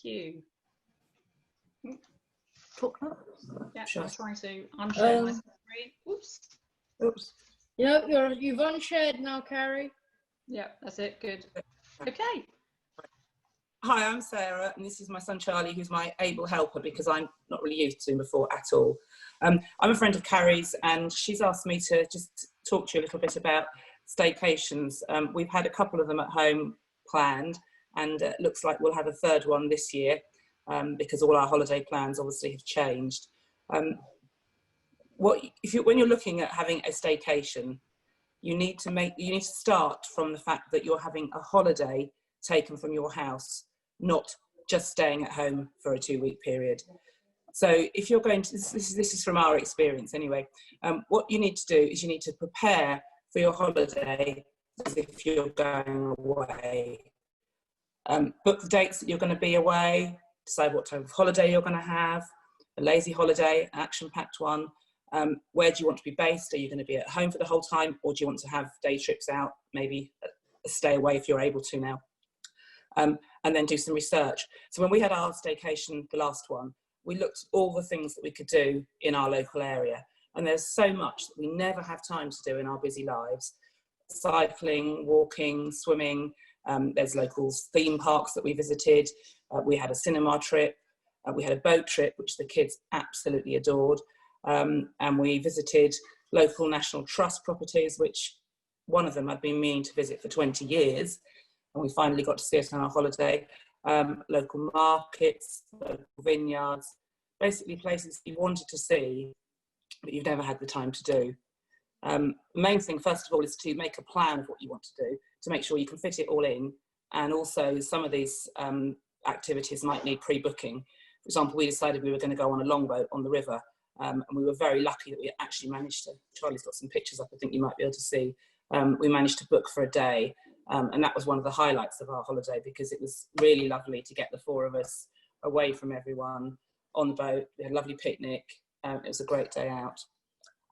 you. Yeah, Sure. I'll try to unshare my screen. Oops. Yeah, you've unshared now, Carrie. Yeah, that's it. Good. Okay. Hi, I'm Sarah, and this is my son Charlie, who's my able helper because I'm not really used to him before at all. I'm a friend of Carrie's, and she's asked me to just talk to you a little bit about staycations. We've had a couple of them at home planned, and it looks like we'll have a third one this year because all our holiday plans obviously have changed. When you're looking at having a staycation, you need to start from the fact that you're having a holiday taken from your house, not just staying at home for a 2-week period. So if you're going to, this is from our experience anyway, what you need to do is you need to prepare for your holiday as if you're going away. Book the dates that you're going to be away, decide what type of holiday you're going to have, a lazy holiday, an action-packed one. Where do you want to be based? Are you going to be at home for the whole time, or do you want to have day trips out, maybe a stay away if you're able to now? And then do some research. So when we had our staycation, the last one, we looked at all the things that we could do in our local area. And there's so much that we never have time to do in our busy lives. Cycling, walking, swimming, there's local theme parks that we visited. We had a cinema trip. We had a boat trip, which the kids absolutely adored. And we visited local National Trust properties, which one of them I'd been meaning to visit for 20 years. And we finally got to see it on our holiday. Local markets, local vineyards, basically places you wanted to see, but you've never had the time to do. The main thing, first of all, is to make a plan of what you want to do, to make sure you can fit it all in. And also some of these activities might need pre-booking. For example, we decided we were going to go on a longboat on the river. And we were very lucky that we actually managed to, Charlie's got some pictures up I think you might be able to see. We managed to book for a day. And that was one of the highlights of our holiday because it was really lovely to get the 4 of us away from everyone on the boat. We had a lovely picnic. It was a great day out.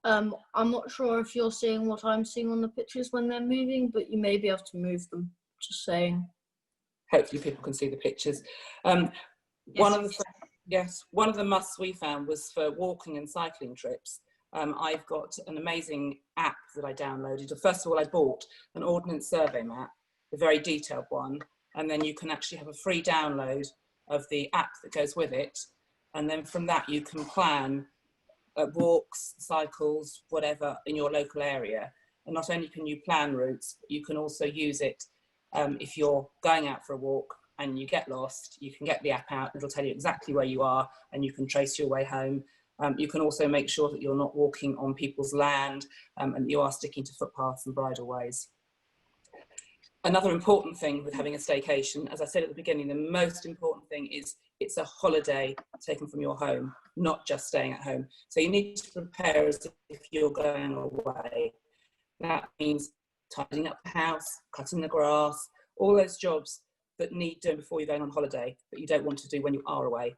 I'm not sure if you're seeing what I'm seeing on the pictures when they're moving, but you may be able to move them, just saying. Hopefully people can see the pictures. One of the musts we found was for walking and cycling trips. I've got an amazing app that I downloaded. First of all, I bought an Ordnance Survey map, a very detailed one, and then you can actually have a free download of the app that goes with it. And then from that, you can plan walks, cycles, whatever in your local area. And not only can you plan routes, but you can also use it if you're going out for a walk and you get lost, you can get the app out, it'll tell you exactly where you are and you can trace your way home. You can also make sure that you're not walking on people's land and you are sticking to footpaths and bridleways. Another important thing with having a staycation, as I said at the beginning, the most important thing is it's a holiday taken from your home, not just staying at home. So you need to prepare as if you're going away. That means tidying up the house, cutting the grass, all those jobs that need doing before you're going on holiday, but you don't want to do when you are away.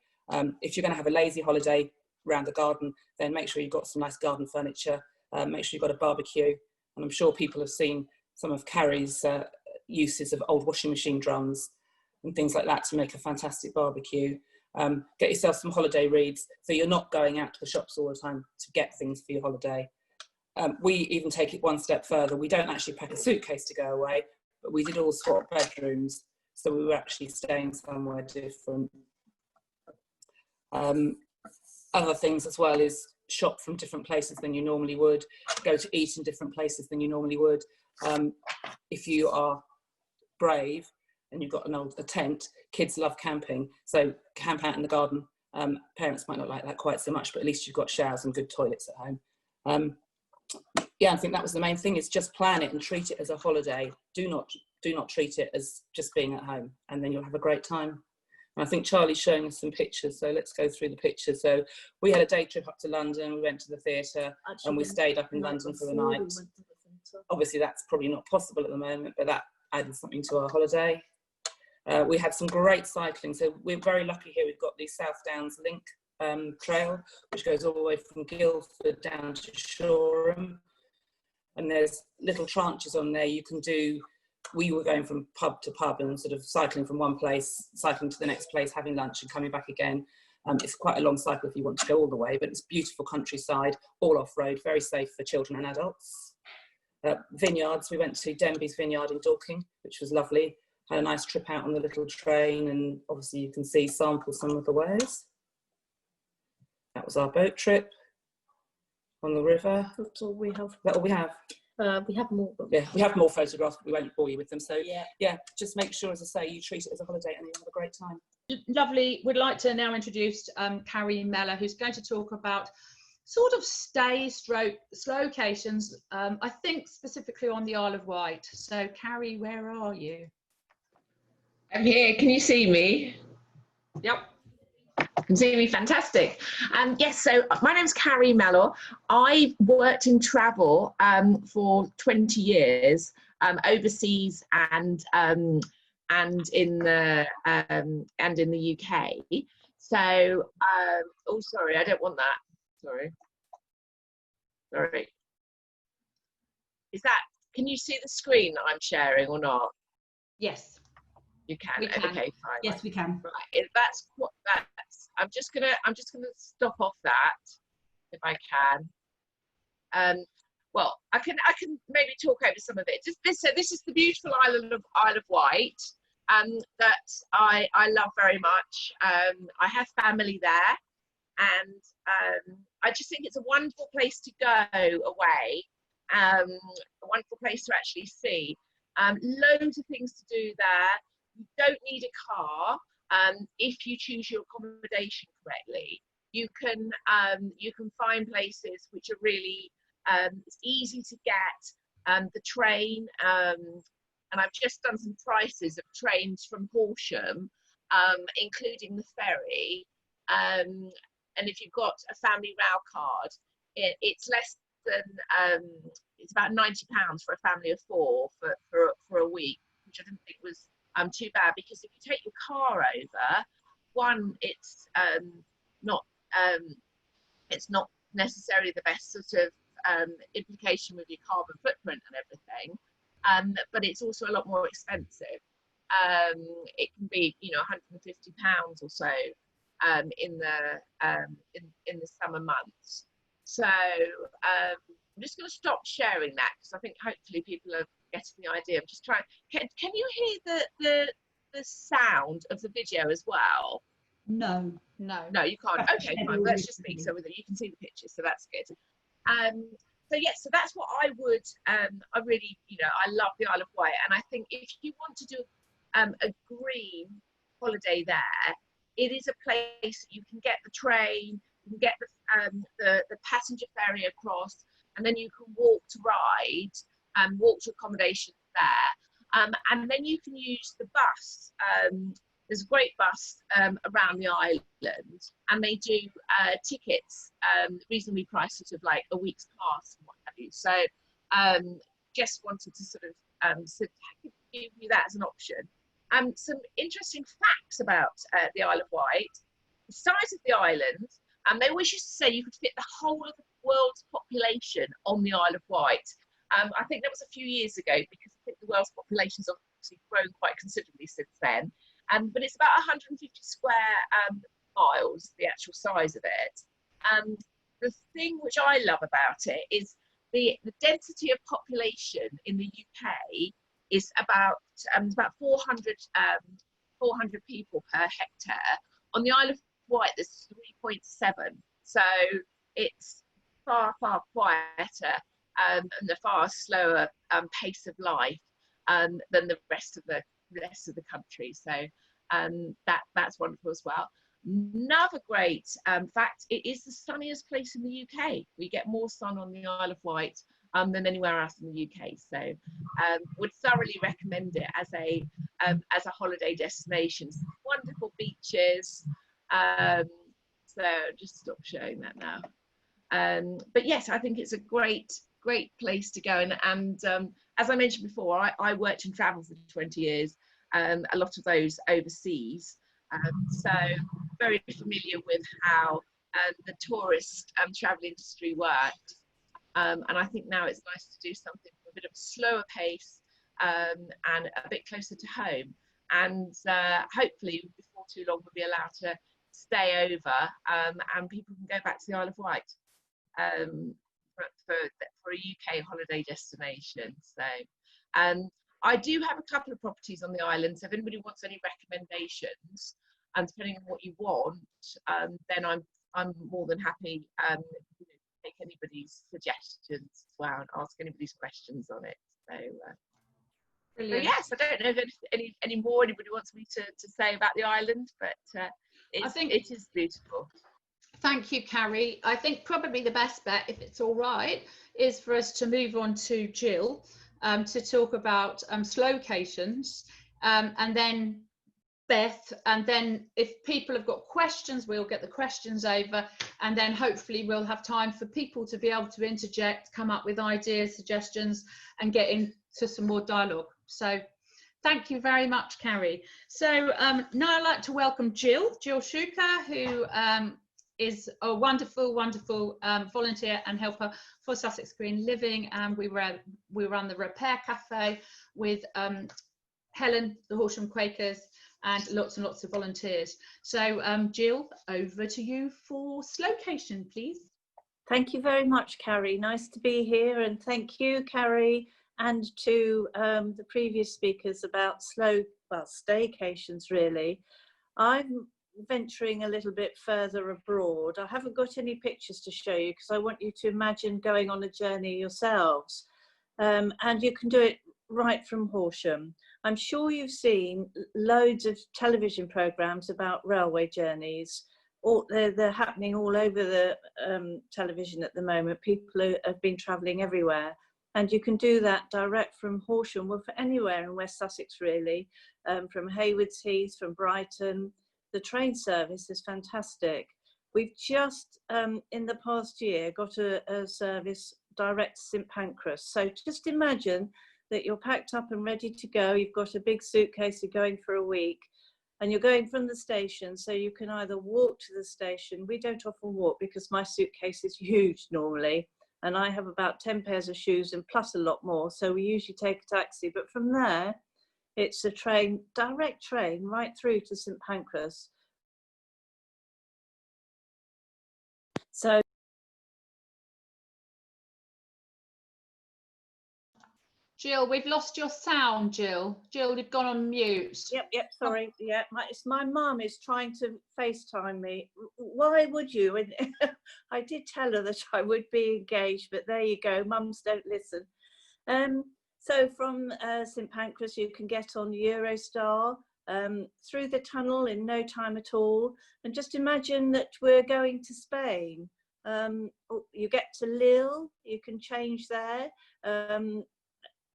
If you're going to have a lazy holiday around the garden, then make sure you've got some nice garden furniture, make sure you've got a barbecue, and I'm sure people have seen some of Carrie's uses of old washing machine drums and things like that to make a fantastic barbecue. Get yourself some holiday reads so you're not going out to the shops all the time to get things for your holiday. We even take it one step further. We don't actually pack a suitcase to go away, but we did all swap bedrooms, so we were actually staying somewhere different. Other things as well is shop from different places than you normally would, go to eat in different places than you normally would. If you are brave and you've got a tent, kids love camping, so camp out in the garden. Parents might not like that quite so much, but at least you've got showers and good toilets at home. Yeah, I think that was the main thing, is just plan it and treat it as a holiday. Do not treat it as just being at home, and then you'll have a great time. And I think Charlie's showing us some pictures, so let's go through the pictures. So we had a day trip up to London, we went to the theatre, and we stayed up in London for the night. Obviously that's probably not possible at the moment, but that added something to our holiday. We had some great cycling, so we're very lucky here. We've got the South Downs Link trail, which goes all the way from Guildford down to Shoreham, and there's little tranches on there. You can do we were going from pub to pub and sort of cycling from one place, cycling to the next place, having lunch and coming back again. It's quite a long cycle if you want to go all the way, but it's beautiful countryside, all off-road, very safe for children and adults. Vineyards, we went to Denby's Vineyard in Dorking, which was lovely. Had a nice trip out on the little train, and obviously you can sample some of the wares. That was our boat trip on the river. That's all we have. Is that all we have? We have more. Yeah, we have more photographs, but we won't bore you with them. So yeah, just make sure, as I say, you treat it as a holiday and you have a great time. Lovely. We'd like to now introduce Carrie Mellor, who's going to talk about sort of SlowCations, I think specifically on the Isle of Wight. So Carrie, where are you? I'm here. Can you see me? Yep. You can see me, fantastic. Yes, so my name's Carrie Mellor. I've worked in travel for 20 years, overseas and in the UK. So, oh, sorry, I don't want that. Sorry. Is that? Can you see the screen that I'm sharing or not? Yes. You can. We can. Okay, fine. Yes, we can. Right. If that's what that's. I'm just gonna stop off that if I can. Well, I can maybe talk over some of it. So this is the beautiful Isle of Wight that I love very much. I have family there, and I just think it's a wonderful place to go away. A wonderful place to actually see. Loads of things to do there. You don't need a car if you choose your accommodation correctly. You can find places which are really it's easy to get. The train, and I've just done some prices of trains from Horsham, including the ferry. And if you've got a family rail card, it's less than it's about £90 for a family of 4 for a week, which I didn't think was too bad, because if you take your car over, one, it's not necessarily the best sort of implication with your carbon footprint and everything, but it's also a lot more expensive. It can be, £150 or so in the summer months. So I'm just going to stop sharing that, because I think hopefully people are getting the idea. I'm just trying. Can you hear the sound of the video as well? No, you can't. Okay, fine. Let's just speak so that you can see the pictures. So that's good. So yes, so that's what I would. I really, I love the Isle of Wight, and I think if you want to do a green holiday there, it is a place that you can get the train, you can get the passenger ferry across, and then you can walk to ride and walk to accommodation there, and then you can use the bus. There's a great bus around the island, and they do tickets, reasonably priced, sort of like a week's pass and what have you. So just wanted to sort of give you that as an option. Some interesting facts about the Isle of Wight. The size of the island, they always used to say you could fit the whole of the world's population on the Isle of Wight. I think that was a few years ago, because I think the world's population's obviously grown quite considerably since then. But it's about 150 square miles, the actual size of it. The thing which I love about it is the density of population in the UK is about 400 people per hectare. On the Isle of Wight, there's 3.7. So it's far, far quieter and a far slower pace of life than the rest of the country. So that's wonderful as well. Another great fact, it is the sunniest place in the UK. We get more sun on the Isle of Wight than anywhere else in the UK. So would thoroughly recommend it as a holiday destination. Some wonderful beaches. So just stop showing that now. But yes, I think it's a great place to go. And as I mentioned before, I worked in travel for 20 years, a lot of those overseas. So very familiar with how the tourist travel industry worked. And I think now it's nice to do something with a bit of a slower pace, and a bit closer to home. And hopefully before too long we'll be allowed to stay over, and people can go back to the Isle of Wight for a UK holiday destination. So I do have a couple of properties on the island, so if anybody wants any recommendations, and depending on what you want, then I'm more than happy to take anybody's suggestions as well and ask anybody's questions on it. So yes, I don't know if any more anybody wants me to say about the island, but I think it is beautiful. Thank you, Carrie. I think probably the best bet, if it's all right, is for us to move on to Jill to talk about SlowCations, and then Beth, and then if people have got questions, we'll get the questions over, and then hopefully we'll have time for people to be able to interject, come up with ideas, suggestions, and get into some more dialogue. So thank you very much, Carrie. So now I'd like to welcome Jill Shuker, who is a wonderful volunteer and helper for Sussex Green Living, and we run the Repair Cafe with Helen, the Horsham Quakers, and lots of volunteers. So Jill, over to you for SlowCation, please. Thank you very much, Carrie. Nice to be here, and thank you, Carrie, and to the previous speakers about staycations, really. I'm venturing a little bit further abroad. I haven't got any pictures to show you because I want you to imagine going on a journey yourselves. And you can do it right from Horsham. I'm sure you've seen loads of television programs about railway journeys. They're happening all over the television at the moment. People have been travelling everywhere. And you can do that direct from Horsham, well, for anywhere in West Sussex, really, from Haywards Heath, from Brighton. The train service is fantastic. We've just, in the past year, got a service direct to St Pancras. So just imagine that you're packed up and ready to go. You've got a big suitcase, you're going for a week, and you're going from the station. So you can either walk to the station. We don't often walk because my suitcase is huge normally, and I have about 10 pairs of shoes and plus a lot more. So we usually take a taxi, but from there, it's a train, direct train, right through to St Pancras. So Jill, we've lost your sound, Jill. Jill, you've gone on mute. Yep, sorry. Yeah, my mum is trying to FaceTime me. Why would you? And I did tell her that I would be engaged, but there you go. Mums don't listen. So from St Pancras, you can get on Eurostar through the tunnel in no time at all. And just imagine that we're going to Spain. You get to Lille, you can change there.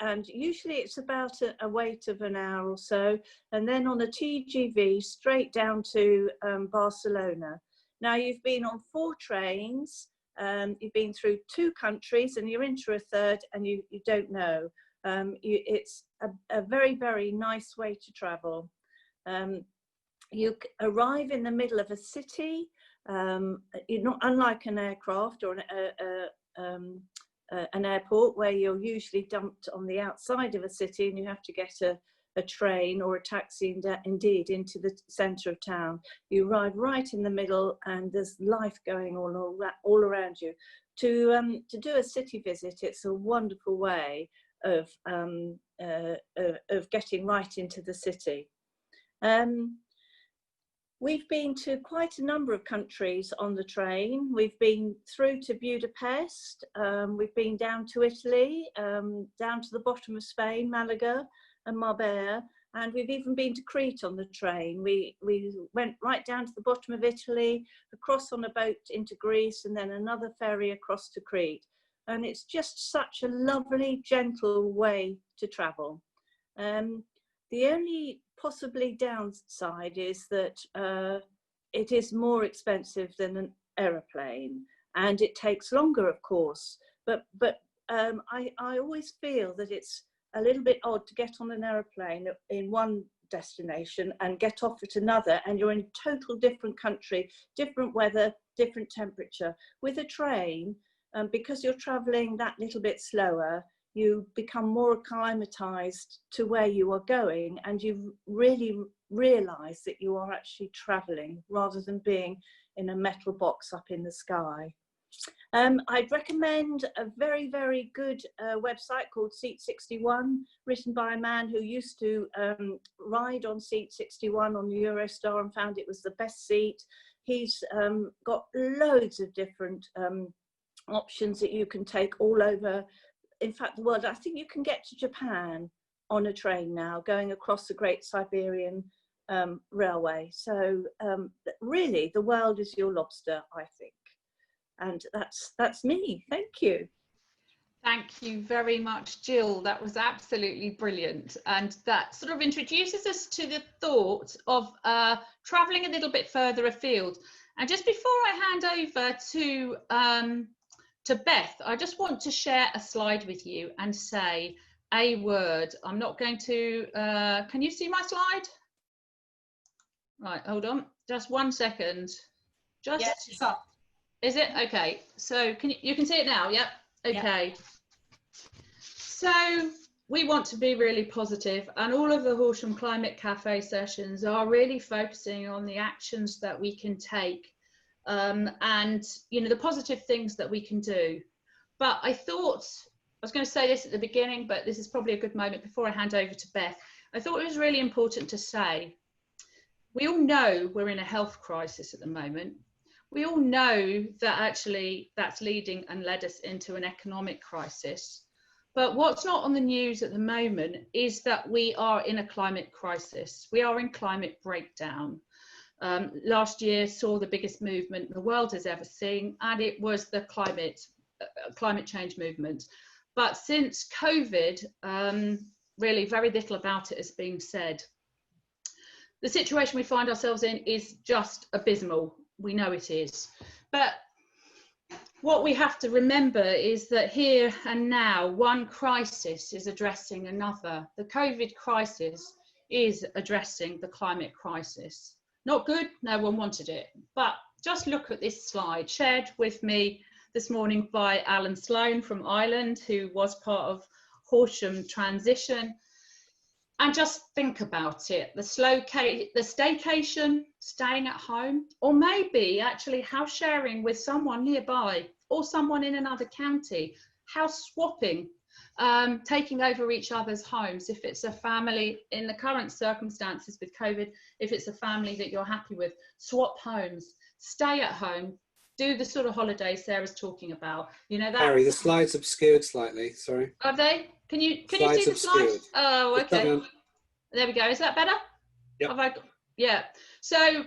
And usually it's about a wait of an hour or so. And then on a TGV straight down to Barcelona. Now you've been on 4 trains, you've been through 2 countries, and you're into a third and you don't know. It's a very, very nice way to travel. You arrive in the middle of a city. You're not unlike an aircraft or an airport where you're usually dumped on the outside of a city and you have to get a train or a taxi indeed into the centre of town. You arrive right in the middle and there's life going on all around you. To do a city visit, it's a wonderful way of getting right into the city. We've been to quite a number of countries on the train. We've been through to Budapest, we've been down to Italy, down to the bottom of Spain, Malaga and Marbella, and we've even been to Crete on the train. We went right down to the bottom of Italy, across on a boat into Greece, and then another ferry across to Crete. And it's just such a lovely, gentle way to travel. The only possibly downside is that it is more expensive than an aeroplane, and it takes longer, of course. But I always feel that it's a little bit odd to get on an aeroplane in one destination and get off at another, and you're in a total different country, different weather, different temperature. With a train, because you're traveling that little bit slower, you become more acclimatized to where you are going, and you really realize that you are actually traveling rather than being in a metal box up in the sky. I'd recommend a very, very good website called Seat 61, written by a man who used to ride on Seat 61 on the Eurostar and found it was the best seat. He's got loads of different options that you can take all over, in fact, the world. I think you can get to Japan on a train now, going across the Great Siberian Railway. So really, the world is your lobster, I think. And that's me. Thank you. Thank you very much, Jill. That was absolutely brilliant. And that sort of introduces us to the thought of traveling a little bit further afield. And just before I hand over to Beth, I just want to share a slide with you and say a word. I'm not going to, can you see my slide? Right, hold on, just 1 second. Just, yes, it's up. Is it? Okay, so you can see it now, yep? Okay. Yep. So we want to be really positive, and all of the Horsham Climate Cafe sessions are really focusing on the actions that we can take and, you know, the positive things that we can do. But I thought, I was going to say this at the beginning, but this is probably a good moment before I hand over to Beth. I thought it was really important to say, we all know we're in a health crisis at the moment. We all know that actually that's leading and led us into an economic crisis. But what's not on the news at the moment is that we are in a climate crisis. We are in climate breakdown. Last year saw the biggest movement the world has ever seen, and it was the climate change movement. But since COVID, really very little about it has been said. The situation we find ourselves in is just abysmal. We know it is. But what we have to remember is that here and now, one crisis is addressing another. The COVID crisis is addressing the climate crisis. Not good, no one wanted it. But just look at this slide, shared with me this morning by Alan Sloan from Ireland, who was part of Horsham Transition. And just think about it, the staycation, staying at home, or maybe actually house sharing with someone nearby or someone in another county, house swapping, taking over each other's homes. If it's a family in the current circumstances with COVID, if it's a family that you're happy with, swap homes, stay at home, do the sort of holidays Sarah's talking about. You know, that. Harry, the slides obscured slightly, sorry. Are they? Can you see the slides? Oh, okay. There we go. Is that better? Yep. Yeah. So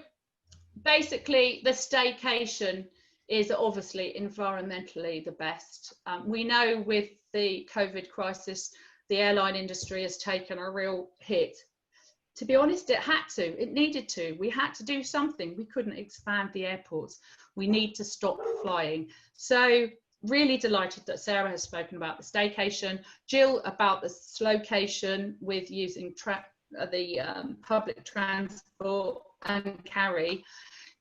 basically, the staycation is obviously environmentally the best. We know with the COVID crisis, the airline industry has taken a real hit. To be honest, it had to. It needed to. We had to do something. We couldn't expand the airports. We need to stop flying. So really delighted that Sarah has spoken about the staycation, Jill about the SlowCation with using the public transport, and Carrie.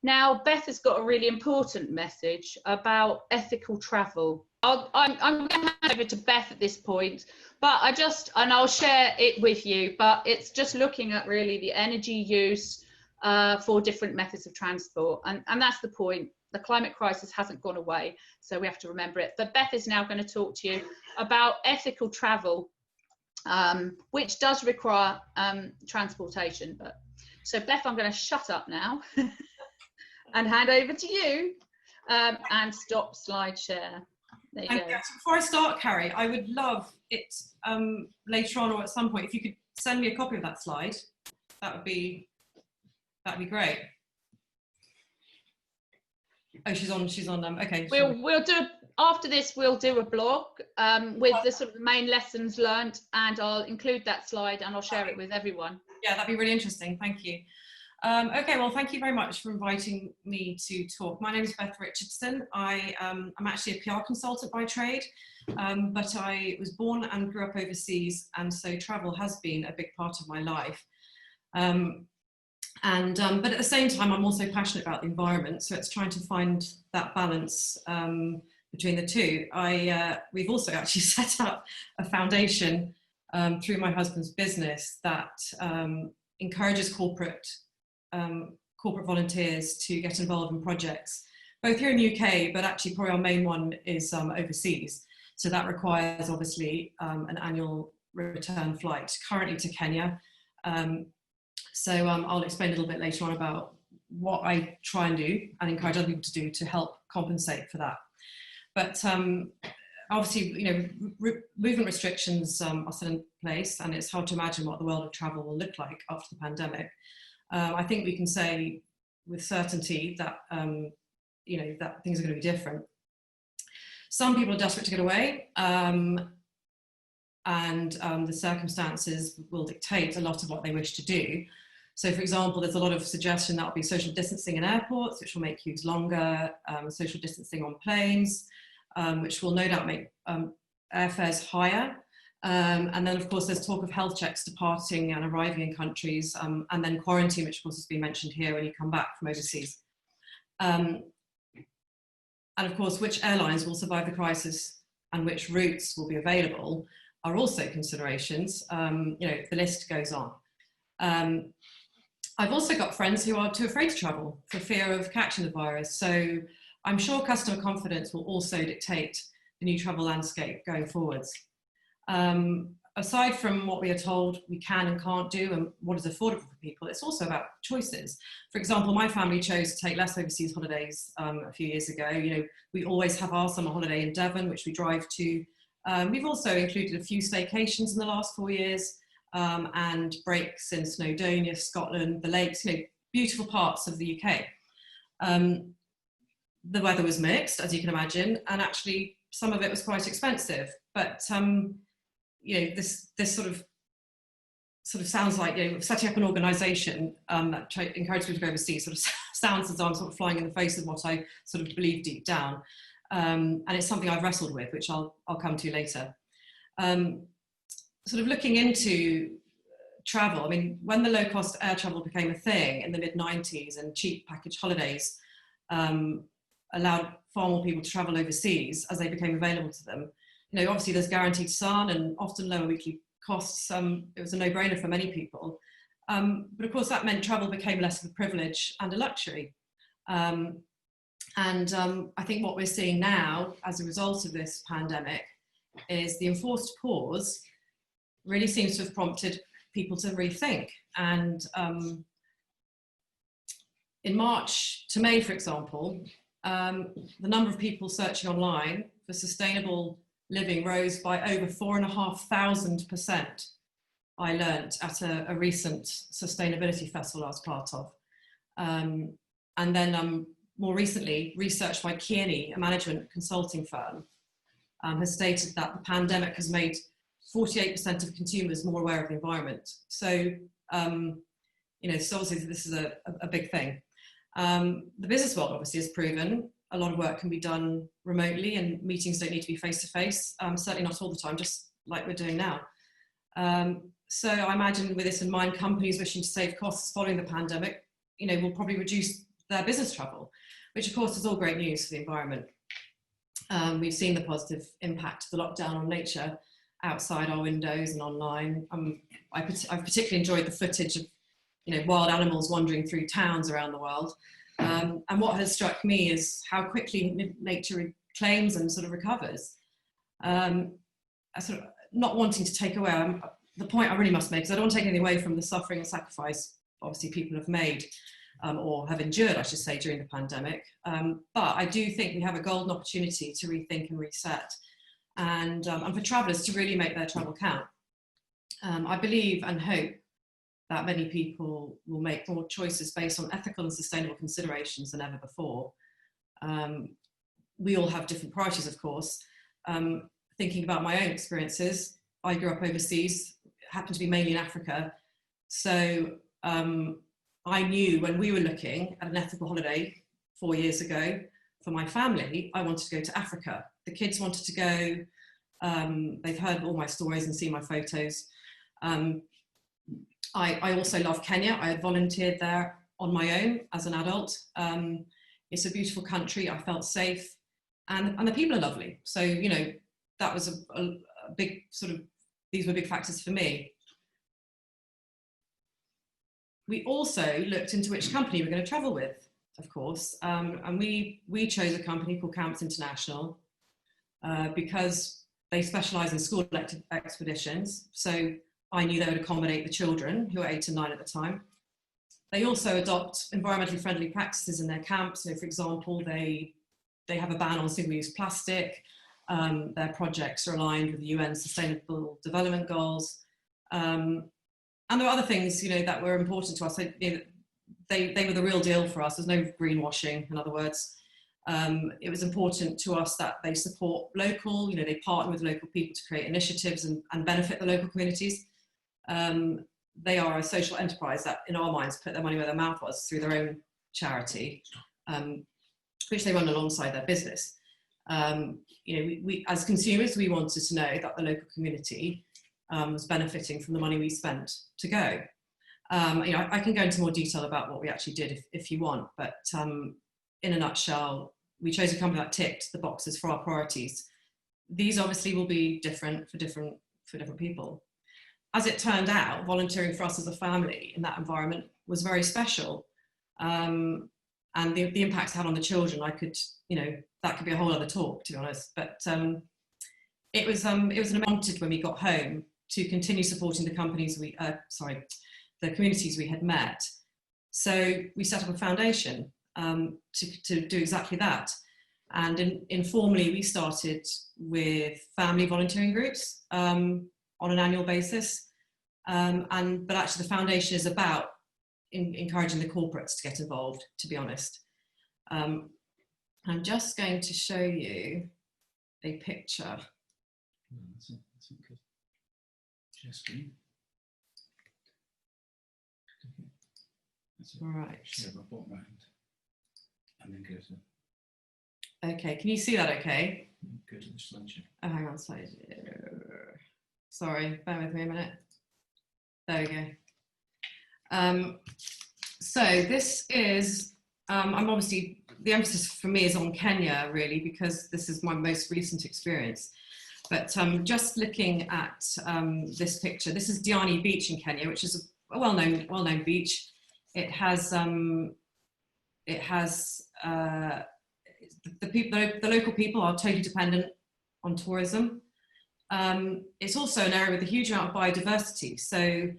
Now, Beth has got a really important message about ethical travel. I'm going to hand over to Beth at this point, but I'll share it with you, but it's just looking at really the energy use for different methods of transport. And that's the point. The climate crisis hasn't gone away, so we have to remember it. But Beth is now going to talk to you about ethical travel, which does require transportation. So Beth, I'm going to shut up now and hand over to you and stop slide share. There you go. Before I start, Carrie, I would love it later on or at some point if you could send me a copy of that slide. That'd be great. Oh, she's on. Okay. We'll do after this. We'll do a blog with the sort of main lessons learned, and I'll include that slide and I'll share it with everyone. Yeah, that'd be really interesting. Thank you. Okay, well, thank you very much for inviting me to talk. My name is Beth Richardson. I'm actually a PR consultant by trade, but I was born and grew up overseas, and so travel has been a big part of my life. But at the same time, I'm also passionate about the environment, so it's trying to find that balance between the two. We've also actually set up a foundation through my husband's business that encourages corporate volunteers to get involved in projects, both here in the UK, but actually probably our main one is overseas. So that requires obviously an annual return flight, currently to Kenya. So I'll explain a little bit later on about what I try and do and encourage other people to do to help compensate for that. But obviously, you know, movement restrictions are still in place, and it's hard to imagine what the world of travel will look like after the pandemic. I think we can say with certainty that you know, that things are going to be different. Some people are desperate to get away, and the circumstances will dictate a lot of what they wish to do. So, for example, there's a lot of suggestion that will be social distancing in airports, which will make queues longer, social distancing on planes, which will no doubt make airfares higher. And then, of course, there's talk of health checks departing and arriving in countries, and then quarantine, which of course has been mentioned here when you come back from overseas. And of course, which airlines will survive the crisis and which routes will be available are also considerations. You know, the list goes on. I've also got friends who are too afraid to travel for fear of catching the virus. So I'm sure customer confidence will also dictate the new travel landscape going forwards. Aside from what we are told we can and can't do and what is affordable for people, it's also about choices. For example, my family chose to take less overseas holidays a few years ago. You know, we always have our summer holiday in Devon, which we drive to. We've also included a few staycations in the last 4 years, and breaks in Snowdonia, Scotland, the lakes, you know, beautiful parts of the UK. The weather was mixed, as you can imagine, and actually some of it was quite expensive. But you know, this sort of sounds like, you know, setting up an organisation that encourages people to go overseas sort of sounds as though I'm sort of flying in the face of what I sort of believe deep down, and it's something I've wrestled with, which I'll come to later. Sort of looking into travel, I mean, when the low-cost air travel became a thing in the mid-90s and cheap package holidays allowed far more people to travel overseas as they became available to them. You know, obviously there's guaranteed sun and often lower weekly costs. It was a no-brainer for many people. But of course that meant travel became less of a privilege and a luxury. I think what we're seeing now as a result of this pandemic is the enforced pause really seems to have prompted people to rethink. And in March to May, for example, the number of people searching online for sustainable living rose by over 4,500%, I learnt at a recent sustainability festival I was part of. And then more recently, research by Dyani, a management consulting firm, has stated that the pandemic has made 48% of consumers more aware of the environment. So, you know, so obviously this is a big thing. The business world obviously has proven a lot of work can be done remotely and meetings don't need to be face-to-face, certainly not all the time, just like we're doing now. So I imagine with this in mind, companies wishing to save costs following the pandemic, you know, will probably reduce their business travel, which of course is all great news for the environment. We've seen the positive impact of the lockdown on nature outside our windows and online. I've particularly enjoyed the footage of, you know, wild animals wandering through towns around the world. And what has struck me is how quickly nature reclaims and sort of recovers. I sort of not wanting to take away, the point I really must make is I don't want to take anything away from the suffering and sacrifice obviously people have made or have endured, I should say, during the pandemic. But I do think we have a golden opportunity to rethink and reset, and for travellers to really make their travel count. I believe and hope that many people will make more choices based on ethical and sustainable considerations than ever before. We all have different priorities, of course. Thinking about my own experiences, I grew up overseas, happened to be mainly in Africa. So I knew when we were looking at an ethical holiday 4 years ago for my family, I wanted to go to Africa. The kids wanted to go. They've heard all my stories and seen my photos. I also love Kenya. I had volunteered there on my own as an adult. It's a beautiful country. I felt safe. and the people are lovely. So, you know, that was a big sort of, these were big factors for me. We also looked into which company we're going to travel with, of course, and we chose a company called Camps International because they specialise in school expeditions. So I knew they would accommodate the children, who were 8 and 9 at the time. They also adopt environmentally friendly practices in their camps. So, for example, they have a ban on single-use plastic. Their projects are aligned with the UN Sustainable Development Goals. And there were other things, you know, that were important to us. So, you know, they were the real deal for us. There's no greenwashing, in other words. It was important to us that they support local, you know, they partner with local people to create initiatives and benefit the local communities. They are a social enterprise that, in our minds, put their money where their mouth was through their own charity, which they run alongside their business. You know, we as consumers, we wanted to know that the local community was benefiting from the money we spent to go. You know, I can go into more detail about what we actually did if you want, but in a nutshell, we chose a company that ticked the boxes for our priorities. These obviously will be different for different people. As it turned out, volunteering for us as a family in that environment was very special. And the impacts it had on the children, I could, you know, that could be a whole other talk, to be honest. But it was an wanted when we got home to continue supporting the companies the communities we had met. So we set up a foundation to do exactly that. And informally, we started with family volunteering groups on an annual basis. But actually the foundation is about encouraging the corporates to get involved, to be honest. I'm just going to show you a picture. That's good. Share screen. Right. Share my bottom round. And then go to. Okay, can you see that okay? Go to the slideshow. Oh, hang on, sorry, bear with me a minute. There we go. So this is, I'm obviously, the emphasis for me is on Kenya really, because this is my most recent experience. But just looking at this picture, this is Dyani Beach in Kenya, which is a well-known beach. It has the local people are totally dependent on tourism. It's also an area with a huge amount of biodiversity. So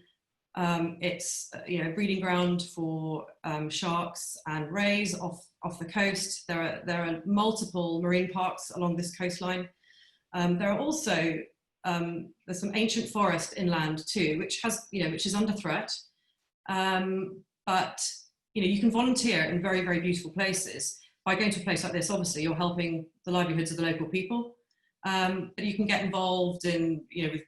it's a breeding ground for sharks and rays off the coast. There are multiple marine parks along this coastline. There are also there's some ancient forest inland too, which is under threat. But you can volunteer in very, very beautiful places. By going to a place like this, obviously you're helping the livelihoods of the local people. But you can get involved in with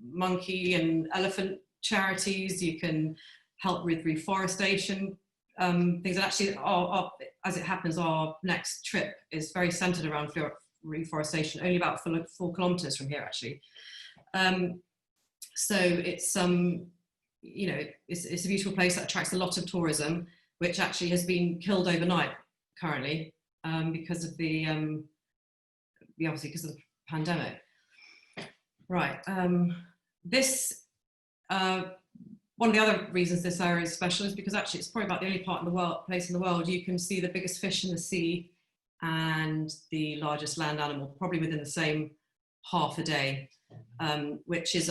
monkey and elephant charities. You can help with reforestation things. And actually, as it happens, our next trip is very centered around reforestation, only about 4 kilometers from here actually. So it's it's a beautiful place that attracts a lot of tourism, which actually has been killed overnight currently because of the obviously because of the pandemic. Right. This one of the other reasons this area is special is because actually it's probably about the only place in the world you can see the biggest fish in the sea and the largest land animal probably within the same half a day, which is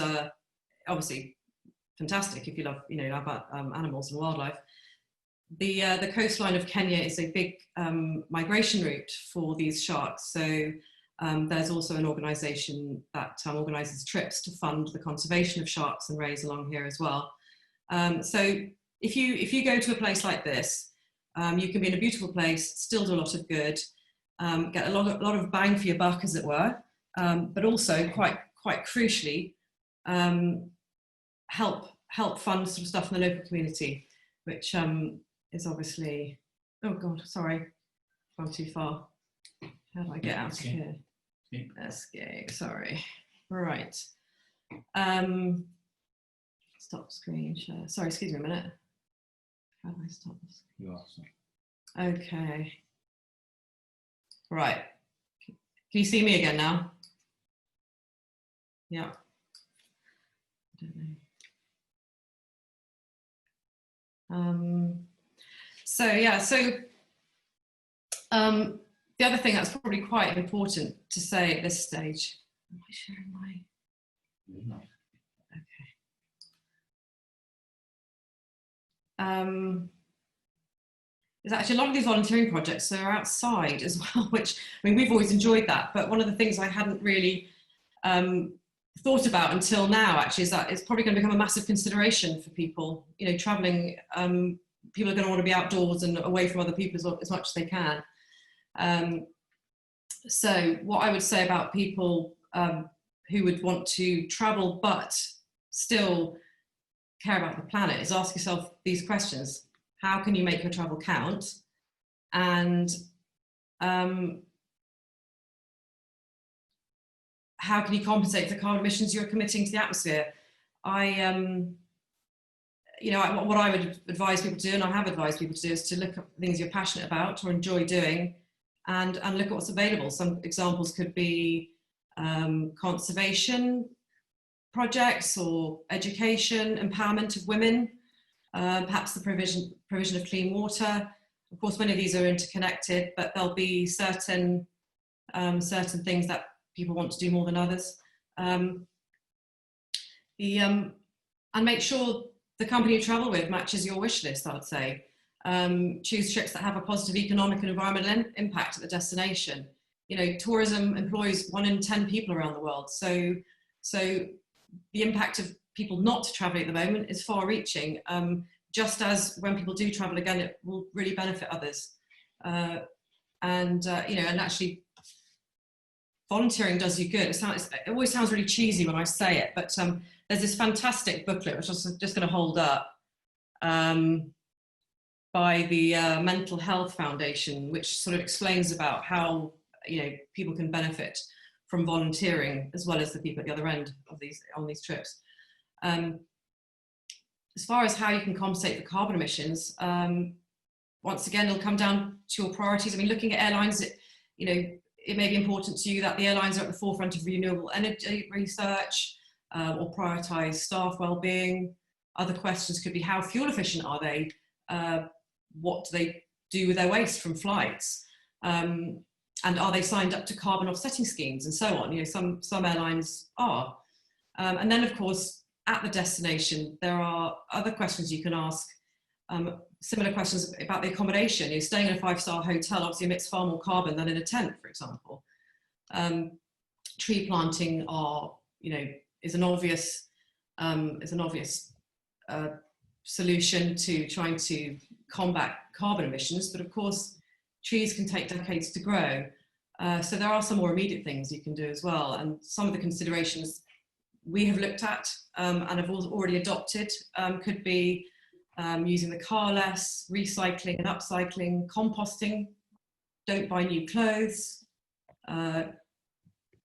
obviously fantastic if you love animals and wildlife. The coastline of Kenya is a big migration route for these sharks. So there's also an organisation that organises trips to fund the conservation of sharks and rays along here as well. So if you go to a place like this, you can be in a beautiful place, still do a lot of good, get a lot of bang for your buck, as it were, but also quite crucially help fund some stuff in the local community, which is obviously, oh God, sorry, gone too far. How do I get out of here? Escape, sorry. Right. Stop screen share. Sorry, excuse me a minute. How do I stop this? You are, sorry. Okay. Right. Can you see me again now? Yeah. I don't know. So yeah, the other thing that's probably quite important to say at this stage. Am I sharing my? No. Okay. There's actually a lot of these volunteering projects are outside as well, which, I mean, we've always enjoyed that, but one of the things I hadn't really thought about until now actually is that it's probably going to become a massive consideration for people, you know, traveling. People are going to want to be outdoors and away from other people as much as they can. So what I would say about people who would want to travel but still care about the planet is ask yourself these questions. How can you make your travel count? And how can you compensate for the carbon emissions you're committing to the atmosphere? You know, what I would advise people to do, and I have advised people to do, is to look at things you're passionate about or enjoy doing, and look at what's available. Some examples could be conservation projects or education, empowerment of women, perhaps the provision of clean water. Of course, many of these are interconnected, but there'll be certain things that people want to do more than others. And make sure the company you travel with matches your wish list, I would say. Choose trips that have a positive economic and environmental impact at the destination. You know, tourism employs 1 in 10 people around the world. So the impact of people not traveling at the moment is far reaching, just as when people do travel again, it will really benefit others. You know, and actually volunteering does you good. It always sounds really cheesy when I say it, but there's this fantastic booklet, which I was just going to hold up, by the Mental Health Foundation, which sort of explains about how, you know, people can benefit from volunteering, as well as the people at the other end of on these trips. As far as how you can compensate for carbon emissions, once again, it'll come down to your priorities. I mean, looking at airlines, you know, it may be important to you that the airlines are at the forefront of renewable energy research, or prioritise staff well-being. Other questions could be, how fuel efficient are they? What do they do with their waste from flights? And are they signed up to carbon offsetting schemes and so on? You know, some airlines are. And then, of course, at the destination, there are other questions you can ask. Similar questions about the accommodation. You're staying in a 5-star hotel, obviously emits far more carbon than in a tent, for example. Tree planting is an obvious solution to trying to combat carbon emissions, but of course trees can take decades to grow. So there are some more immediate things you can do as well, and some of the considerations we have looked at and have already adopted could be using the car less, recycling and upcycling, composting, don't buy new clothes,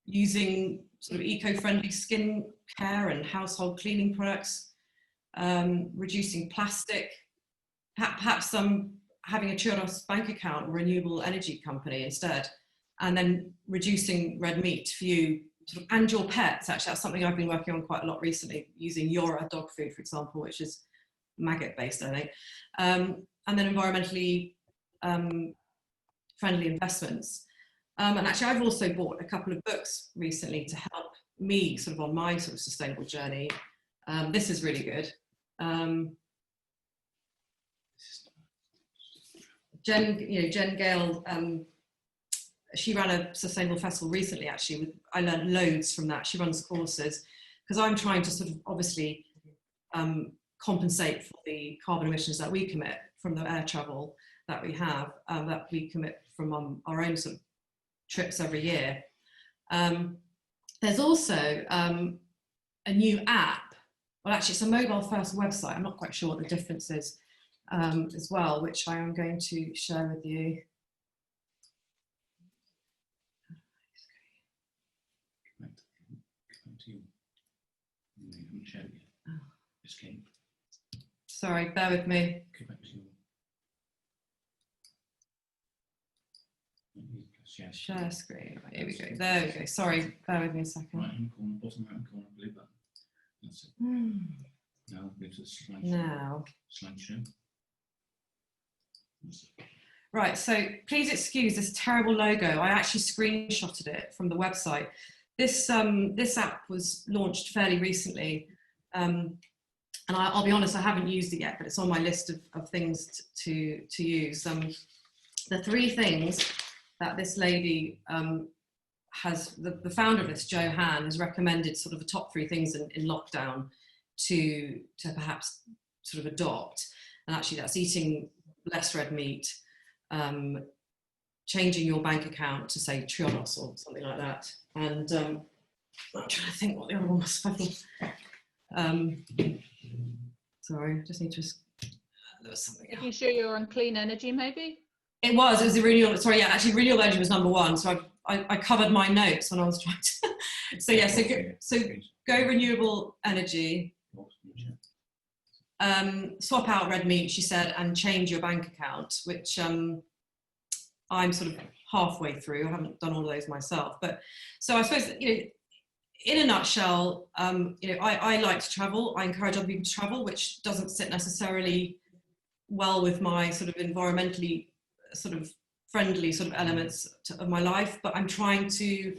using sort of eco-friendly skin care and household cleaning products, reducing plastic, perhaps having a Churros bank account or renewable energy company instead, and then reducing red meat for you and your pets. Actually, that's something I've been working on quite a lot recently, using Yora dog food, for example, which is maggot based, I think. And then environmentally friendly investments. And actually, I've also bought a couple of books recently to help me sort of on my sort of sustainable journey. This is really good. Jen Gale, she ran a sustainable festival recently, actually. I learned loads from that. She runs courses, because I'm trying to sort of obviously compensate for the carbon emissions that we commit from the air travel that we have, that we commit from our own sort of trips every year. There's also a new app. Well, actually, it's a mobile first website. I'm not quite sure what the difference is as well, which I am going to share with you. Sorry, bear with me. Share screen. Right, here we go. There we go. Sorry, bear with me a second. Right hand corner, bottom right hand corner, blue button. That's it. Now go to the slideshow. Now. Slideshow. That's it. Right, so please excuse this terrible logo. I actually screenshotted it from the website. This this app was launched fairly recently, and I'll be honest, I haven't used it yet, but it's on my list of things to use. The three things that this lady has, the founder of this, Jo Han, has recommended sort of the top three things in lockdown to perhaps sort of adopt, and actually that's eating less red meat, changing your bank account to say Triodos or something like that, and I'm trying to think what the other one was. Sorry, I just need to. There was something. Making sure you're on clean energy, maybe. It was the renewable. Sorry, yeah, actually, renewable energy was number one. So I covered my notes when I was trying to. So yeah, so go renewable energy. Swap out red meat, she said, and change your bank account, which I'm sort of halfway through. I haven't done all of those myself, but so I suppose, you know, in a nutshell, you know, I like to travel. I encourage other people to travel, which doesn't sit necessarily well with my sort of environmentally sort of friendly sort of elements of my life, but I'm trying to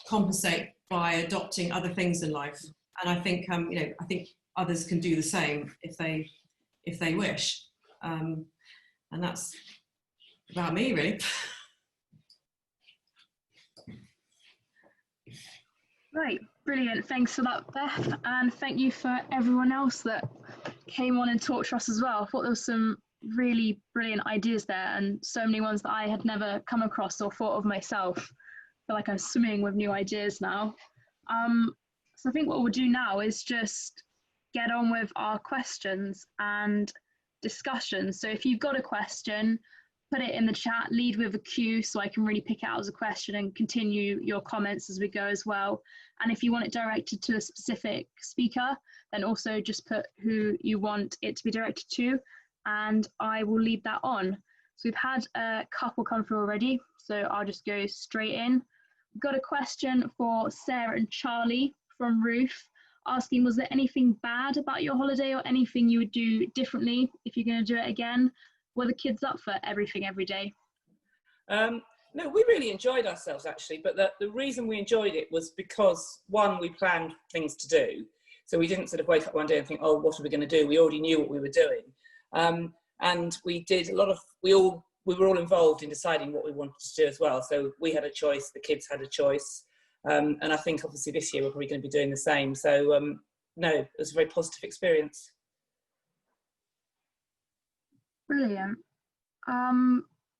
compensate by adopting other things in life, and I think you know, I think others can do the same if they wish, and that's about me, really. Right, brilliant. Thanks for that, Beth, and thank you for everyone else that came on and talked to us as well. I thought there was some really brilliant ideas there, and so many ones that I had never come across or thought of myself. I feel like I'm swimming with new ideas now. So I think what we'll do now is just get on with our questions and discussions. So if you've got a question, put it in the chat, lead with a Q so I can really pick it out as a question and continue your comments as we go as well. And if you want it directed to a specific speaker, then also just put who you want it to be directed to, and I will lead that on. So we've had a couple come through already, so I'll just go straight in. We've got a question for Sarah and Charlie from Ruth, asking, was there anything bad about your holiday or anything you would do differently if you're going to do it again? Were the kids up for everything every day? No, we really enjoyed ourselves actually, but the reason we enjoyed it was because, one, we planned things to do. So we didn't sort of wake up one day and think, oh, what are we going to do? We already knew what we were doing. And we did a lot of, we were all involved in deciding what we wanted to do as well. So we had a choice, the kids had a choice. And I think obviously this year we're probably going to be doing the same. So no, it was a very positive experience. Brilliant.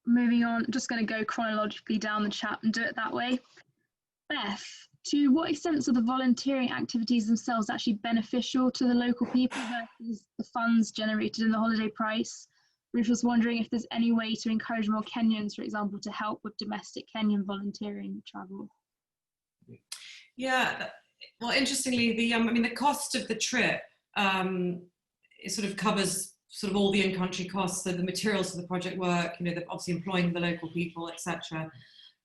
Moving on, just going to go chronologically down the chat and do it that way. Beth, to what extent are the volunteering activities themselves actually beneficial to the local people versus the funds generated in the holiday price? Ruth was wondering if there's any way to encourage more Kenyans, for example, to help with domestic Kenyan volunteering travel. Yeah, well, interestingly, the cost of the trip, it sort of covers sort of all the in-country costs, so the materials for the project work, you know, obviously employing the local people, etc.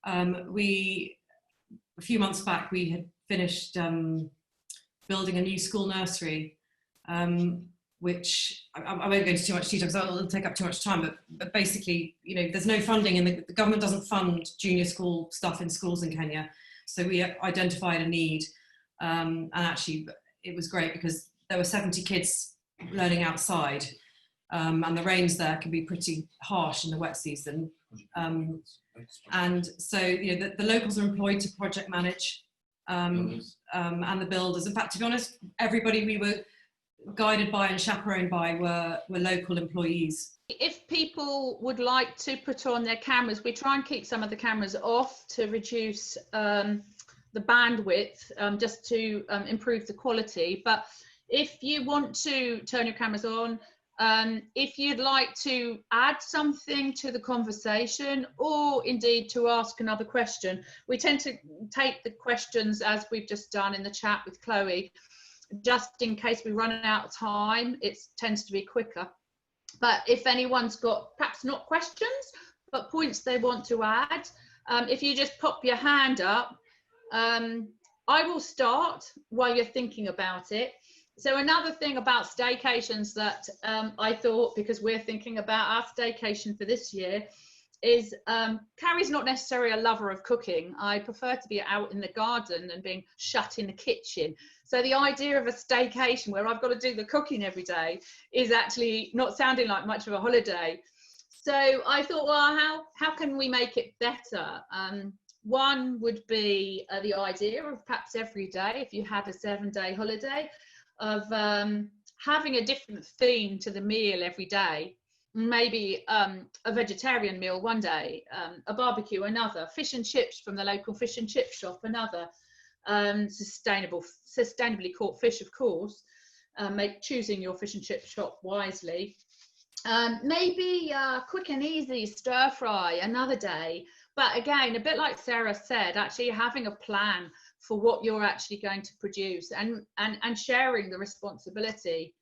A few months back, we had finished building a new school nursery, which I won't go into too much detail because it'll take up too much time, but basically, you know, there's no funding and the government doesn't fund junior school stuff in schools in Kenya. So we identified a need, and actually it was great because there were 70 kids learning outside, and the rains there can be pretty harsh in the wet season. And so, you know, the locals are employed to project manage, and the builders. In fact, to be honest, everybody we were guided by and chaperoned by were local employees. If people would like to put on their cameras, we try and keep some of the cameras off to reduce the bandwidth, just to improve the quality. But if you want to turn your cameras on, if you'd like to add something to the conversation or indeed to ask another question, we tend to take the questions as we've just done in the chat with Chloe, just in case we run out of time. It tends to be quicker. But if anyone's got perhaps not questions, but points they want to add. If you just pop your hand up, I will start while you're thinking about it. So another thing about staycations that I thought, because we're thinking about our staycation for this year, is Carrie's not necessarily a lover of cooking. I prefer to be out in the garden and being shut in the kitchen. So the idea of a staycation where I've got to do the cooking every day is actually not sounding like much of a holiday. So I thought, well, how can we make it better? One would be the idea of perhaps every day, if you had a 7-day holiday, of having a different theme to the meal every day. Maybe a vegetarian meal one day, a barbecue another, fish and chips from the local fish and chip shop another, sustainably caught fish, of course. Choosing your fish and chip shop wisely. Maybe quick and easy stir fry another day. But again, a bit like Sarah said, actually having a plan for what you're actually going to produce and sharing the responsibility.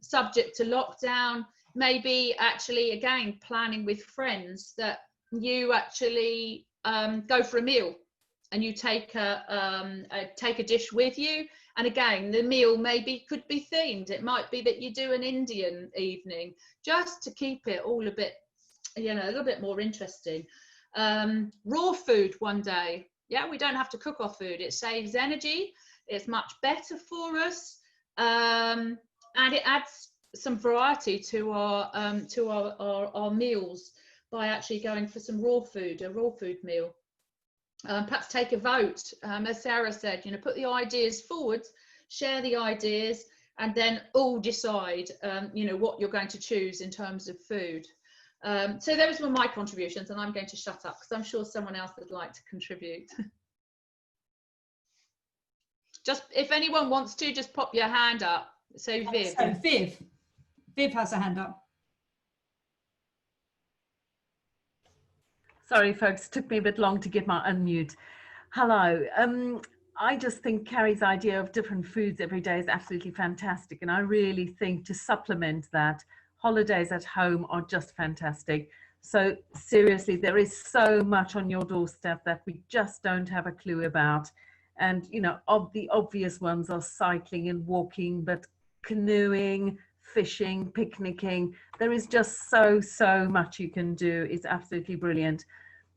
Subject to lockdown, maybe actually, again, planning with friends that you actually go for a meal and you take a dish with you. And again, the meal maybe could be themed. It might be that you do an Indian evening, just to keep it all a bit, you know, a little bit more interesting. Raw food one day. Yeah, we don't have to cook our food. It saves energy. It's much better for us. And it adds some variety to our meals by actually going for some raw food, a raw food meal. Perhaps take a vote, as Sarah said, you know, put the ideas forward, share the ideas, and then all decide, you know, what you're going to choose in terms of food. So those were my contributions, and I'm going to shut up because I'm sure someone else would like to contribute. Just if anyone wants to, just pop your hand up. So Viv. So Viv has a hand up. Sorry, folks, it took me a bit long to get my unmute. Hello. I just think Carrie's idea of different foods every day is absolutely fantastic. And I really think to supplement that, holidays at home are just fantastic. So seriously, there is so much on your doorstep that we just don't have a clue about. And, you know, the obvious ones are cycling and walking, but canoeing, fishing, picnicking, there is just so much you can do. It's absolutely brilliant.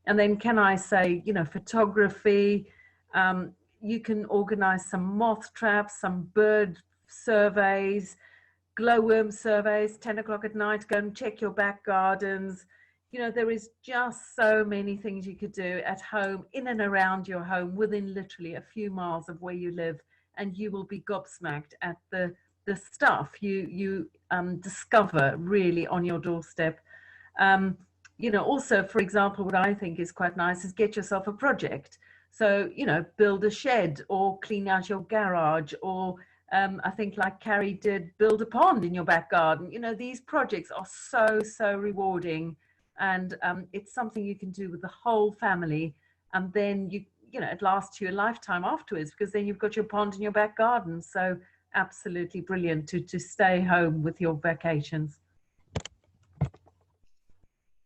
And then can I say, you know, photography, you can organize some moth traps, some bird surveys, glowworm surveys, 10 o'clock at night, go and check your back gardens. You know, there is just so many things you could do at home, in and around your home, within literally a few miles of where you live, and you will be gobsmacked at the stuff you discover really on your doorstep. You know, also, for example, what I think is quite nice is get yourself a project. So, you know, build a shed or clean out your garage, or I think like Carrie did, build a pond in your back garden. You know, these projects are so rewarding, and it's something you can do with the whole family, and then you know, it lasts you a lifetime afterwards, because then you've got your pond in your back garden. So absolutely brilliant to stay home with your vacations.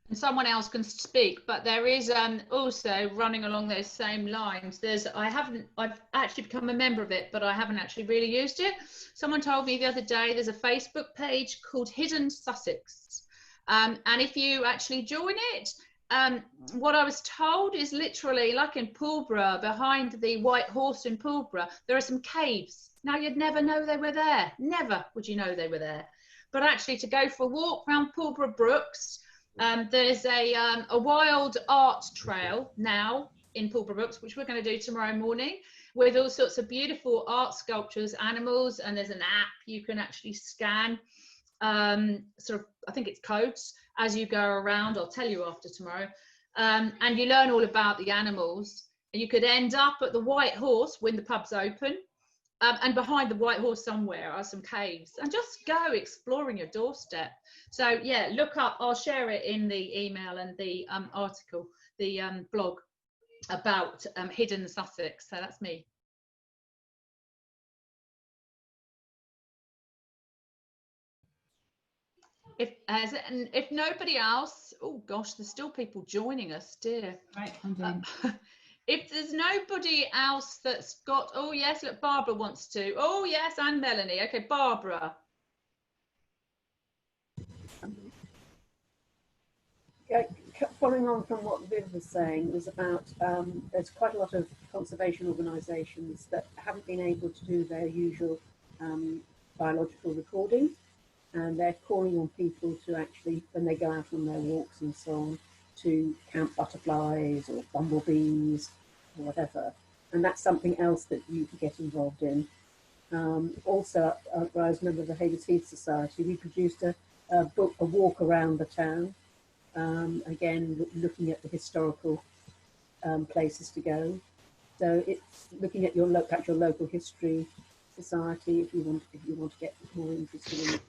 And someone else can speak, but there is also, running along those same lines, I've actually become a member of it, but I haven't actually really used it. Someone told me the other day there's a Facebook page called Hidden Sussex, and if you actually join it, what I was told is literally like in Pulborough, behind the White Horse in Pulborough, there are some caves. Now, you'd never know they were there. Never would you know they were there. But actually, to go for a walk around Pulborough Brooks, there's a wild art trail now in Pulborough Brooks, which we're going to do tomorrow morning, with all sorts of beautiful art sculptures, animals, and there's an app you can actually scan, sort of, I think it's codes, as you go around. I'll tell you after tomorrow. And you learn all about the animals. You could end up at the White Horse when the pub's open. And behind the White Horse somewhere are some caves, and just go exploring your doorstep. So yeah, look up, I'll share it in the email and the article, the blog about Hidden Sussex. So that's me. if nobody else, oh gosh, there's still people joining us, dear. Right, I'm doing. If there's nobody else that's got, oh yes, look, Barbara wants to. Oh yes, and Melanie. Okay, Barbara. Following on from what Viv was saying, was about there's quite a lot of conservation organisations that haven't been able to do their usual biological recording, and they're calling on people to actually, when they go out on their walks and so on, to count butterflies or bumblebees or whatever. And that's something else that you could get involved in. Also, I was a member of the Hayward's Heath Society. We produced a walk around the town. Again, looking at the historical places to go. So it's looking at your local history society if you want to get more interested in it.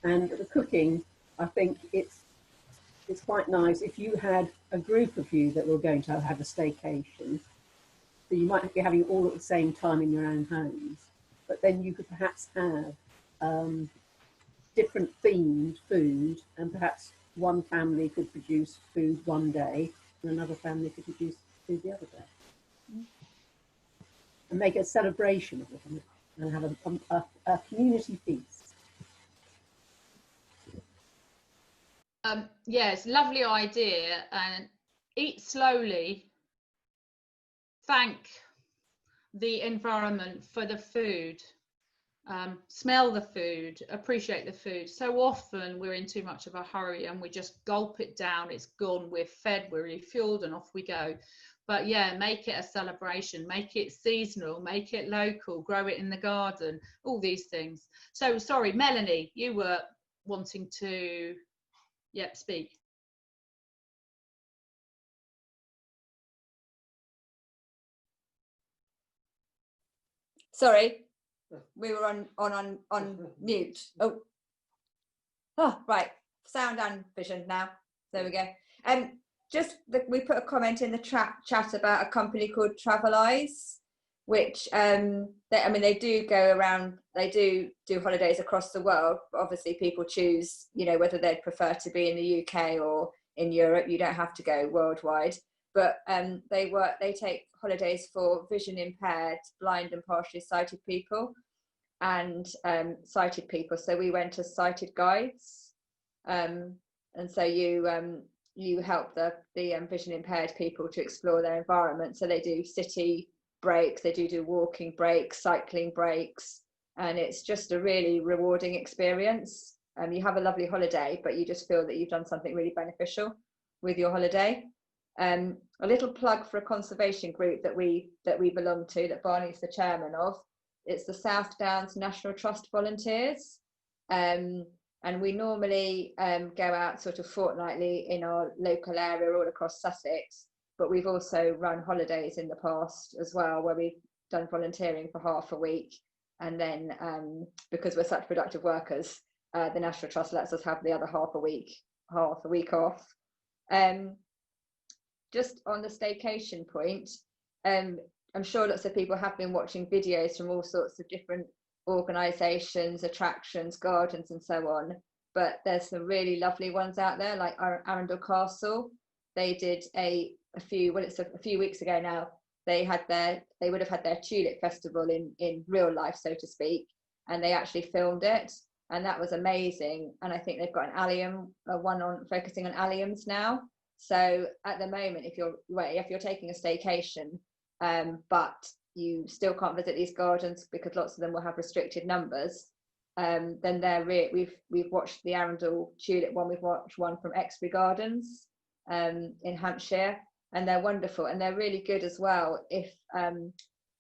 And the cooking, I think it's quite nice if you had a group of you that were going to have a staycation. So you might be having all at the same time in your own homes, but then you could perhaps have different themed food, and perhaps one family could produce food one day and another family could produce food the other day. And make a celebration of it and have a community feast. Yes, lovely idea. And eat slowly. Thank the environment for the food. Smell the food, appreciate the food. So often we're in too much of a hurry and we just gulp it down. It's gone, we're fed, we're refueled, and off we go. But yeah, make it a celebration, make it seasonal, make it local, grow it in the garden, all these things. So sorry, Melanie, you were wanting to, speak. Sorry, we were on mute. Oh, right. Sound and vision now. There we go. We put a comment in the chat about a company called Travelize, which they do go around. They do holidays across the world. But obviously, people choose, whether they'd prefer to be in the UK or in Europe. You don't have to go worldwide. But they take holidays for vision impaired, blind and partially sighted people, and sighted people. So we went as sighted guides, and so you help the vision impaired people to explore their environment. So they do city breaks, they do walking breaks, cycling breaks, and it's just a really rewarding experience. You have a lovely holiday, but you just feel that you've done something really beneficial with your holiday. A little plug for a conservation group that we belong to, that Barney's the chairman of. It's the South Downs National Trust Volunteers, and we normally go out sort of fortnightly in our local area all across Sussex, but we've also run holidays in the past as well, where we've done volunteering for half a week, and then because we're such productive workers, the National Trust lets us have the other half a week off. Just on the staycation point, I'm sure lots of people have been watching videos from all sorts of different organisations, attractions, gardens and so on, but there's some really lovely ones out there, like Arundel Castle. They did a few weeks ago now, they would have had their tulip festival in real life, so to speak, and they actually filmed it, and that was amazing. And I think they've got an allium, one focusing on alliums now. So at the moment, if you're taking a staycation, but you still can't visit these gardens because lots of them will have restricted numbers, then we've watched the Arundel tulip one, we've watched one from Exbury Gardens in Hampshire, and they're wonderful, and they're really good as well if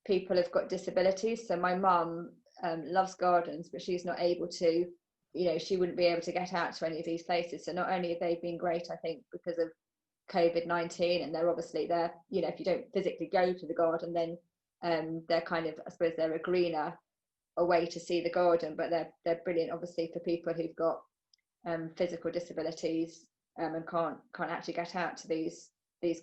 people have got disabilities. So my mum loves gardens, but she's not able to, she wouldn't be able to get out to any of these places. So not only have they been great, I think, because of COVID-19, and they're obviously there, if you don't physically go to the garden, then they're kind of, I suppose, they're a greener a way to see the garden, but they're brilliant obviously for people who've got physical disabilities and can't actually get out to these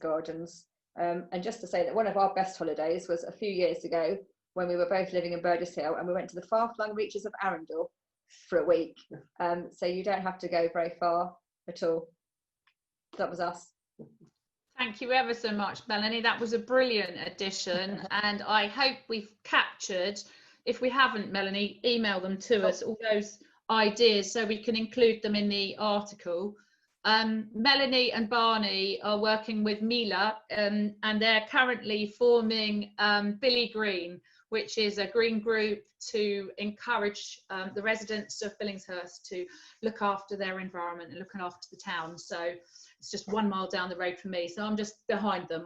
gardens. And just to say that one of our best holidays was a few years ago when we were both living in Burgess Hill, and we went to the far-flung reaches of Arundel, for a week. So you don't have to go very far at all. That was us. Thank you ever so much, Melanie. That was a brilliant addition, and I hope we've captured, if we haven't, Melanie, email them to us, all those ideas, so we can include them in the article. Melanie and Barney are working with Mila, and they're currently forming Billy Green, which is a green group to encourage the residents of Billingshurst to look after their environment and looking after the town. So it's just 1 mile down the road from me, so I'm just behind them.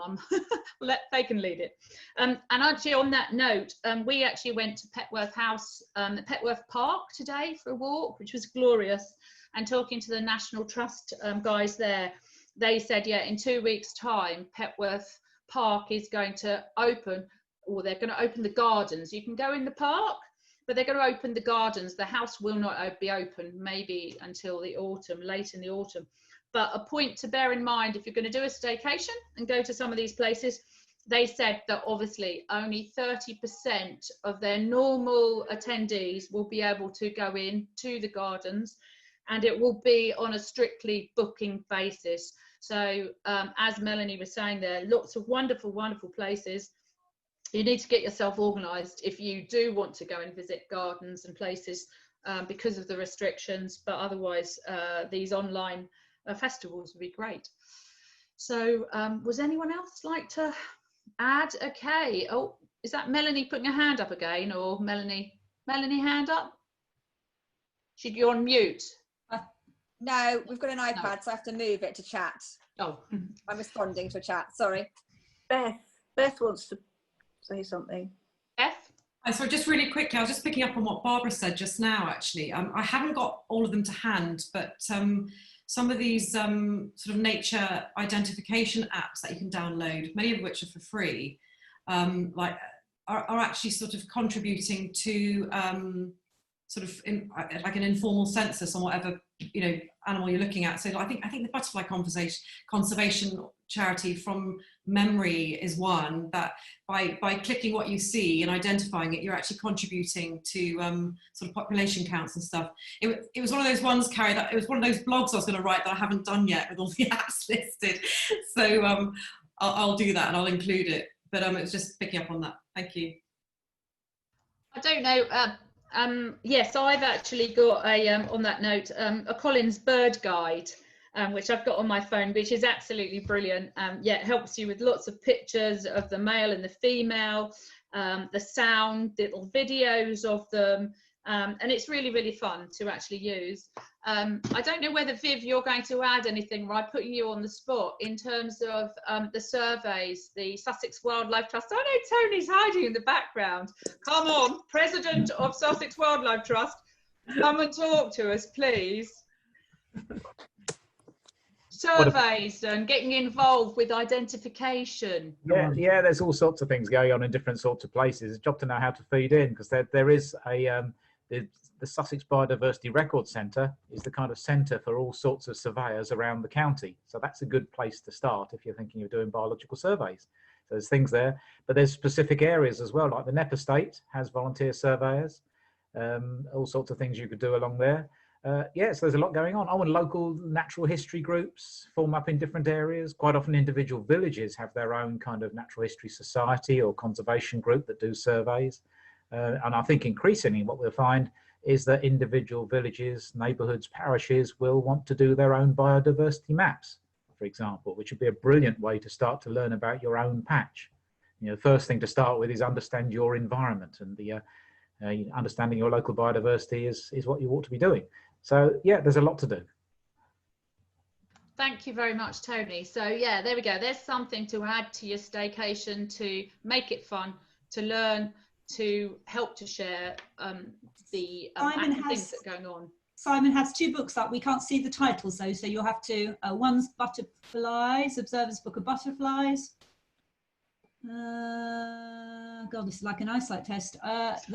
They can lead it. And actually, on that note, we actually went to Petworth House, Petworth Park today for a walk, which was glorious. And talking to the National Trust guys there, they said, yeah, in 2 weeks' time, Petworth Park is going to open, or they're going to open the gardens. You can go in the park, but they're going to open the gardens. The house will not be open, maybe until the autumn, late in the autumn. But a point to bear in mind, if you're going to do a staycation and go to some of these places, they said that obviously only 30% of their normal attendees will be able to go in to the gardens, and it will be on a strictly booking basis. So as Melanie was saying, there are lots of wonderful, wonderful places. You need to get yourself organised if you do want to go and visit gardens and places because of the restrictions, but otherwise these online festivals would be great. So was anyone else like to add? Okay. Oh, is that Melanie putting her hand up again, or Melanie hand up? You're on mute. No, we've got an iPad, so I have to move it to chat. Oh. I'm responding to a chat, sorry. Beth wants to say something. Beth? So just really quickly, I was just picking up on what Barbara said just now, actually. I haven't got all of them to hand, but some of these sort of nature identification apps that you can download, many of which are for free, are actually sort of contributing to like an informal census on whatever animal you're looking at. So I think the Butterfly Conservation Charity from memory is one that by clicking what you see and identifying it, you're actually contributing to sort of population counts and stuff. It was one of those ones, Carrie, that it was one of those blogs I was going to write that I haven't done yet with all the apps listed. So I'll do that and I'll include it. But it's just picking up on that. Thank you. I don't know. Yes, I've actually got a on that note a Collins bird guide, which I've got on my phone, which is absolutely brilliant. Yeah, it helps you with lots of pictures of the male and the female, the sound, little videos of them, and it's really, really fun to actually use. I don't know whether, Viv, you're going to add anything, right, putting you on the spot in terms of the surveys, the Sussex Wildlife Trust. I know Tony's hiding in the background. Come on, President of Sussex Wildlife Trust, come and talk to us, please. Surveys and getting involved with identification. Yeah, there's all sorts of things going on in different sorts of places. It's a job to know how to feed in, because there is a the Sussex Biodiversity Record Centre is the kind of centre for all sorts of surveyors around the county. So that's a good place to start if you're thinking of doing biological surveys. So there's things there, but there's specific areas as well, like the Knepp Estate has volunteer surveyors, all sorts of things you could do along there. Yes, there's a lot going on. Oh, and local natural history groups form up in different areas. Quite often individual villages have their own kind of natural history society or conservation group that do surveys. And I think increasingly what we'll find is that individual villages, neighbourhoods, parishes will want to do their own biodiversity maps, for example, which would be a brilliant way to start to learn about your own patch. The first thing to start with is understand your environment, and the understanding your local biodiversity is what you ought to be doing. So yeah, there's a lot to do. Thank you very much, Tony. So yeah, there we go. There's something to add to your staycation to make it fun, to learn, to help to share the things that are going on. Simon has 2 books up. We can't see the titles though, so you'll have to, one's Butterflies, Observer's Book of Butterflies. God, this is like an eyesight test. I've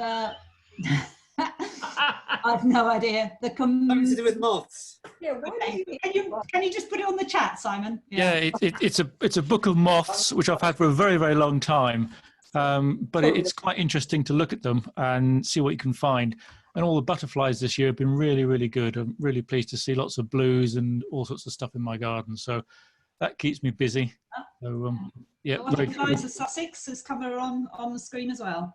no idea. Something to do with moths. Yeah, okay. Can you just put it on the chat, Simon? Yeah, it's a book of moths, which I've had for a very, very long time. But it's quite interesting to look at them and see what you can find. And all the butterflies this year have been really, really good. I'm really pleased to see lots of blues and all sorts of stuff in my garden. So that keeps me busy. So, yeah. The butterflies of Sussex has come on the screen as well.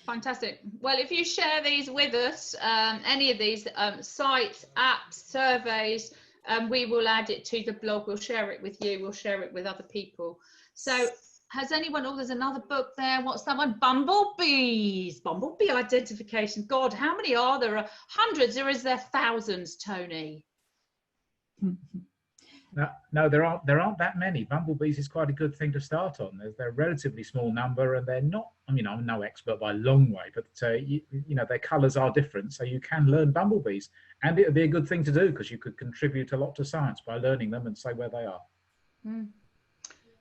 Fantastic. Well, if you share these with us, any of these sites, apps, surveys, we will add it to the blog. We'll share it with you. We'll share it with other people. So has anyone, oh, there's another book there. What's that one? Bumblebees. Bumblebee identification. God, how many are there? Hundreds, or is there thousands, Tony? No, there aren't that many. Bumblebees is quite a good thing to start on. They're a relatively small number, and they're not, I mean, I'm no expert by a long way, but you know, their colours are different, so you can learn bumblebees, and it would be a good thing to do because you could contribute a lot to science by learning them and say where they are. Mm.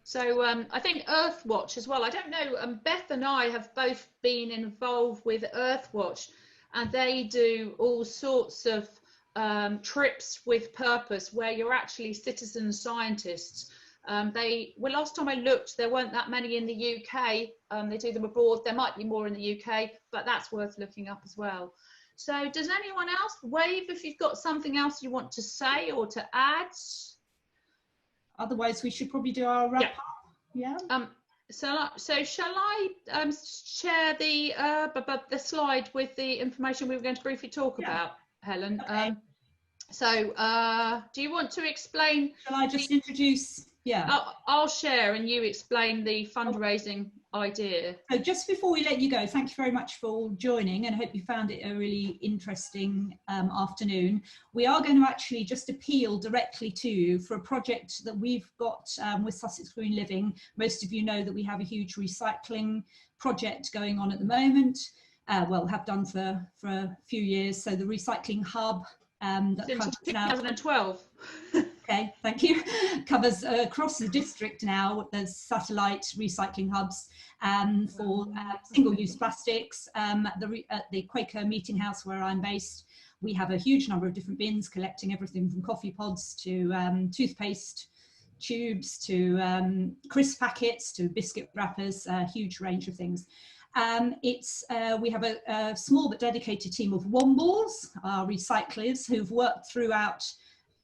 So I think Earthwatch as well. I don't know, Beth and I have both been involved with Earthwatch, and they do all sorts of trips with purpose where you're actually citizen scientists. Well, last time I looked, there weren't that many in the UK. They do them abroad. There might be more in the UK, but that's worth looking up as well. So does anyone else wave if you've got something else you want to say or to add? Otherwise, we should probably do our wrap up. Yeah. So shall I share the slide with the information we were going to briefly talk about, Helen? Okay. Do you want to explain? Shall I just introduce? Yeah. I'll share and you explain the fundraising idea. So just before we let you go, thank you very much for joining, and I hope you found it a really interesting afternoon. We are going to actually just appeal directly to you for a project that we've got with Sussex Green Living. Most of you know that we have a huge recycling project going on at the moment. Well, have done for a few years. So the recycling hub that since 2012. Okay, thank you. Covers across the district now. There's satellite recycling hubs for single-use plastics. At the Quaker Meeting House where I'm based, we have a huge number of different bins collecting everything from coffee pods to toothpaste tubes to crisp packets to biscuit wrappers, a huge range of things. We have a small but dedicated team of Wombles, our recyclers, who've worked throughout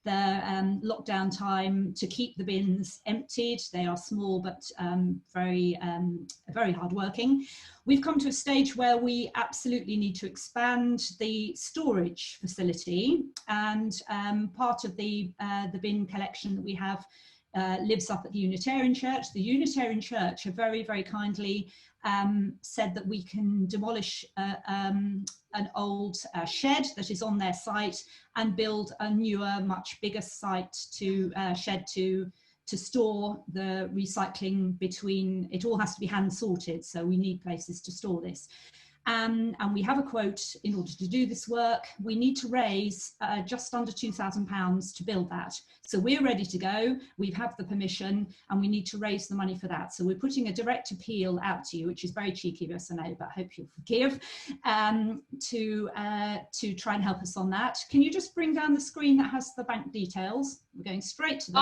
the lockdown time to keep the bins emptied. They are small but very hardworking. We've come to a stage where we absolutely need to expand the storage facility, and part of the bin collection that we have lives up at the Unitarian Church. The Unitarian Church have very, very kindly said that we can demolish an old shed that is on their site and build a newer, much bigger site shed to store the recycling between. It all has to be hand sorted, so we need places to store this. And we have a quote in order to do this work. We need to raise just under £2,000 to build that. So we're ready to go. We have the permission and we need to raise the money for that. So we're putting a direct appeal out to you, which is very cheeky of us, I know, but I hope you'll forgive, to try and help us on that. Can you just bring down the screen that has the bank details? We're going straight to the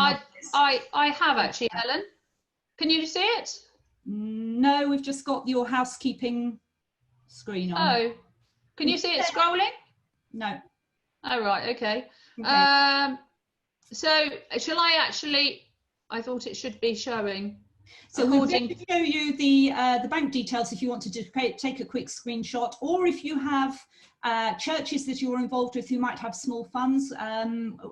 I have actually, Helen. Can you see it? No, we've just got your housekeeping screen on. Oh, can you see it scrolling? No. Oh, right, okay. So shall I actually, I thought it should be showing. So we're going to show you the bank details if you want to take a quick screenshot, or if you have churches that you're involved with who might have small funds,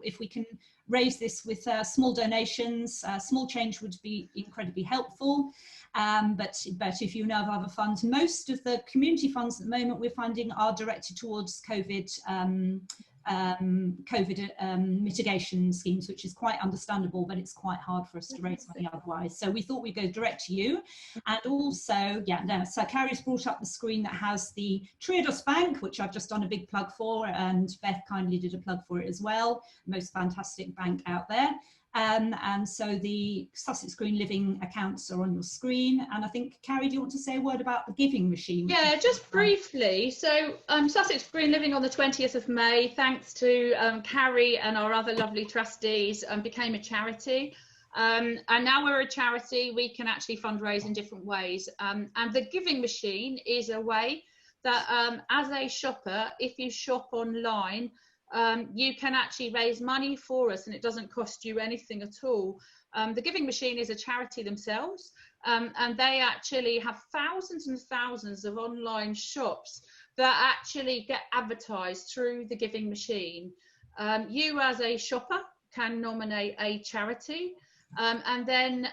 if we can raise this with small donations, small change would be incredibly helpful. But if you know of other funds, most of the community funds at the moment we're finding are directed towards COVID mitigation schemes, which is quite understandable, but it's quite hard for us to raise money otherwise. So we thought we'd go direct to you. And also, so Carrie's brought up the screen that has the Triodos Bank, which I've just done a big plug for, and Beth kindly did a plug for it as well. Most fantastic bank out there. And so the Sussex Green Living accounts are on your screen. And I think, Carrie, do you want to say a word about the giving machine? Yeah, just briefly. So Sussex Green Living on the 20th of May, thanks to Carrie and our other lovely trustees, became a charity. And now we're a charity, we can actually fundraise in different ways. And the giving machine is a way that as a shopper, if you shop online, you can actually raise money for us and it doesn't cost you anything at all. The Giving Machine is a charity themselves, and they actually have thousands and thousands of online shops that actually get advertised through the Giving Machine. You as a shopper can nominate a charity, and then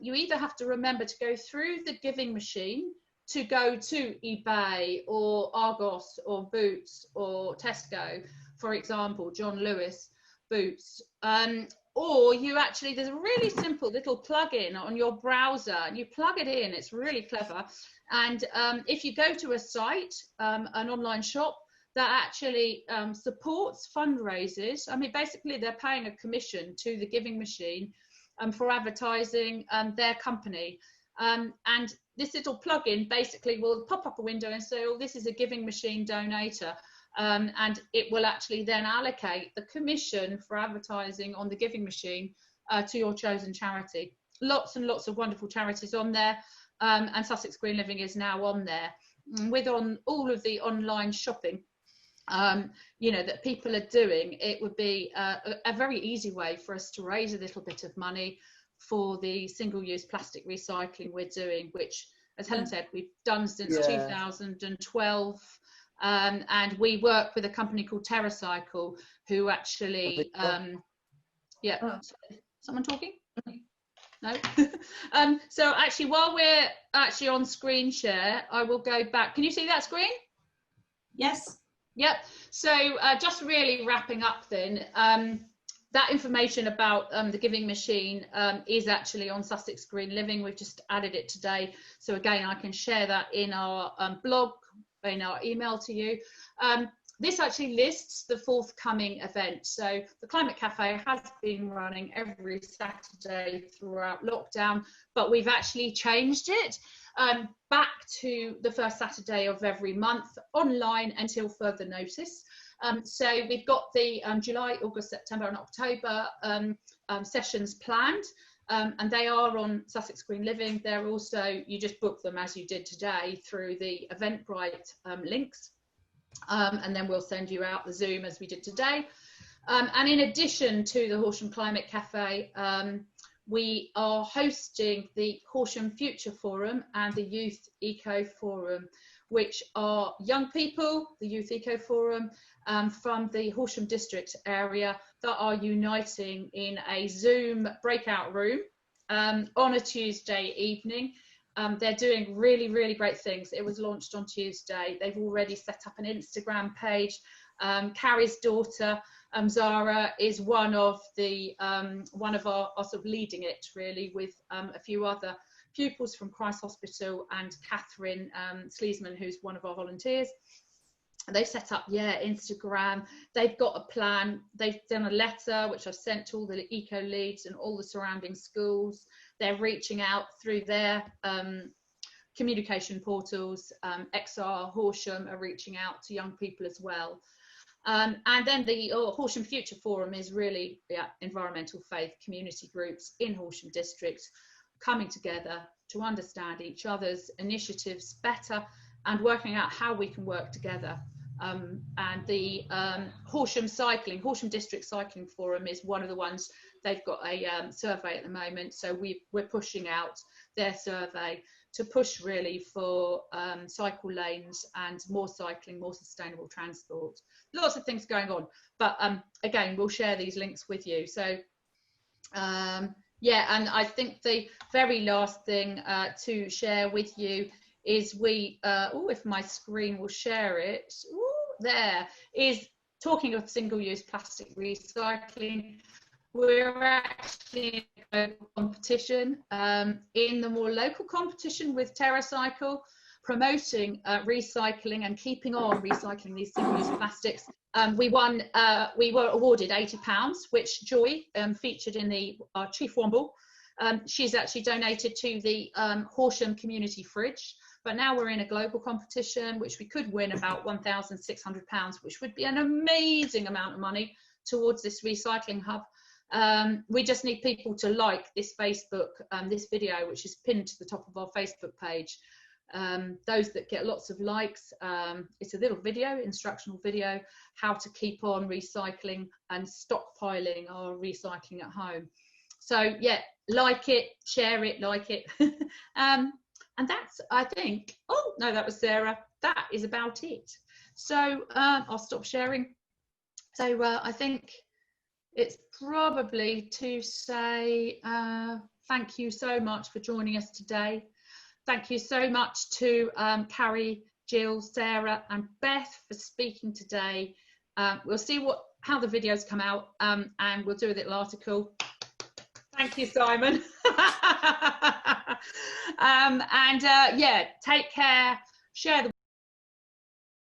you either have to remember to go through the Giving Machine to go to eBay or Argos or Boots or Tesco, for example, John Lewis Boots, or you actually, there's a really simple little plug-in on your browser and you plug it in. It's really clever. And if you go to a site, an online shop that actually supports fundraisers, I mean, basically they're paying a commission to the Giving Machine for advertising their company. And this little plugin basically will pop up a window and say, oh, this is a Giving Machine donator. And it will actually then allocate the commission for advertising on the Giving Machine to your chosen charity. Lots and lots of wonderful charities on there, and Sussex Green Living is now on there. With all of the online shopping, you know, that people are doing, it would be a very easy way for us to raise a little bit of money for the single-use plastic recycling we're doing, which, as Helen said, we've done since 2012. And we work with a company called TerraCycle, who actually, someone talking? No. So actually, while we're actually on screen share, I will go back. Can you see that screen? Yes. Yep. So just really wrapping up then, that information about the Giving Machine is actually on Sussex Green Living. We've just added it today. So again, I can share that in our blog, in our email to you. This actually lists the forthcoming events. So the Climate Cafe has been running every Saturday throughout lockdown, but we've actually changed it back to the first Saturday of every month, online until further notice. So we've got the July, August, September and October sessions planned. And they are on Sussex Green Living. They're also, you just book them as you did today through the Eventbrite links. And then we'll send you out the Zoom as we did today. And in addition to the Horsham Climate Cafe, we are hosting the Horsham Future Forum and the Youth Eco Forum, which are young people, the Youth Eco Forum, from the Horsham District area that are uniting in a Zoom breakout room on a Tuesday evening. They're doing really, really great things. It was launched on Tuesday. They've already set up an Instagram page. Carrie's daughter, Zara, is one of our sort of leading it really, with a few other pupils from Christ Hospital and Catherine Sleesman, who's one of our volunteers. They've set up, Instagram. They've got a plan. They've done a letter, which I've sent to all the eco leads and all the surrounding schools. They're reaching out through their communication portals. XR, Horsham are reaching out to young people as well. And then the Horsham Future Forum is really environmental faith community groups in Horsham District coming together to understand each other's initiatives better and working out how we can work together. And the Horsham District Cycling Forum is one of the ones. They've got a survey at the moment, so we're pushing out their survey to push really for cycle lanes and more cycling, more sustainable transport. Lots of things going on, but again, we'll share these links with you. So yeah, and I think the very last thing to share with you is if my screen will share it, there is talking of single-use plastic recycling. We're actually in a competition, in the more local competition with TerraCycle, promoting recycling and keeping on recycling these single-use plastics. We were awarded £80, which Joy featured in our Chief Womble. She's actually donated to the Horsham Community Fridge. But now we're in a global competition, which we could win about £1,600, which would be an amazing amount of money towards this recycling hub. We just need people to like this Facebook, this video, which is pinned to the top of our Facebook page. those that get lots of likes. It's a little video, instructional video, how to keep on recycling and stockpiling our recycling at home. So yeah, like it, share it, like it. And that's, I think, oh no, that was Sarah. That is about it. So I'll stop sharing. So I think it's probably to say thank you so much for joining us today. Thank you so much to Carrie, Jill, Sarah and Beth for speaking today. We'll see how the videos come out, and we'll do a little article. Thank you, Simon. Yeah, take care, share the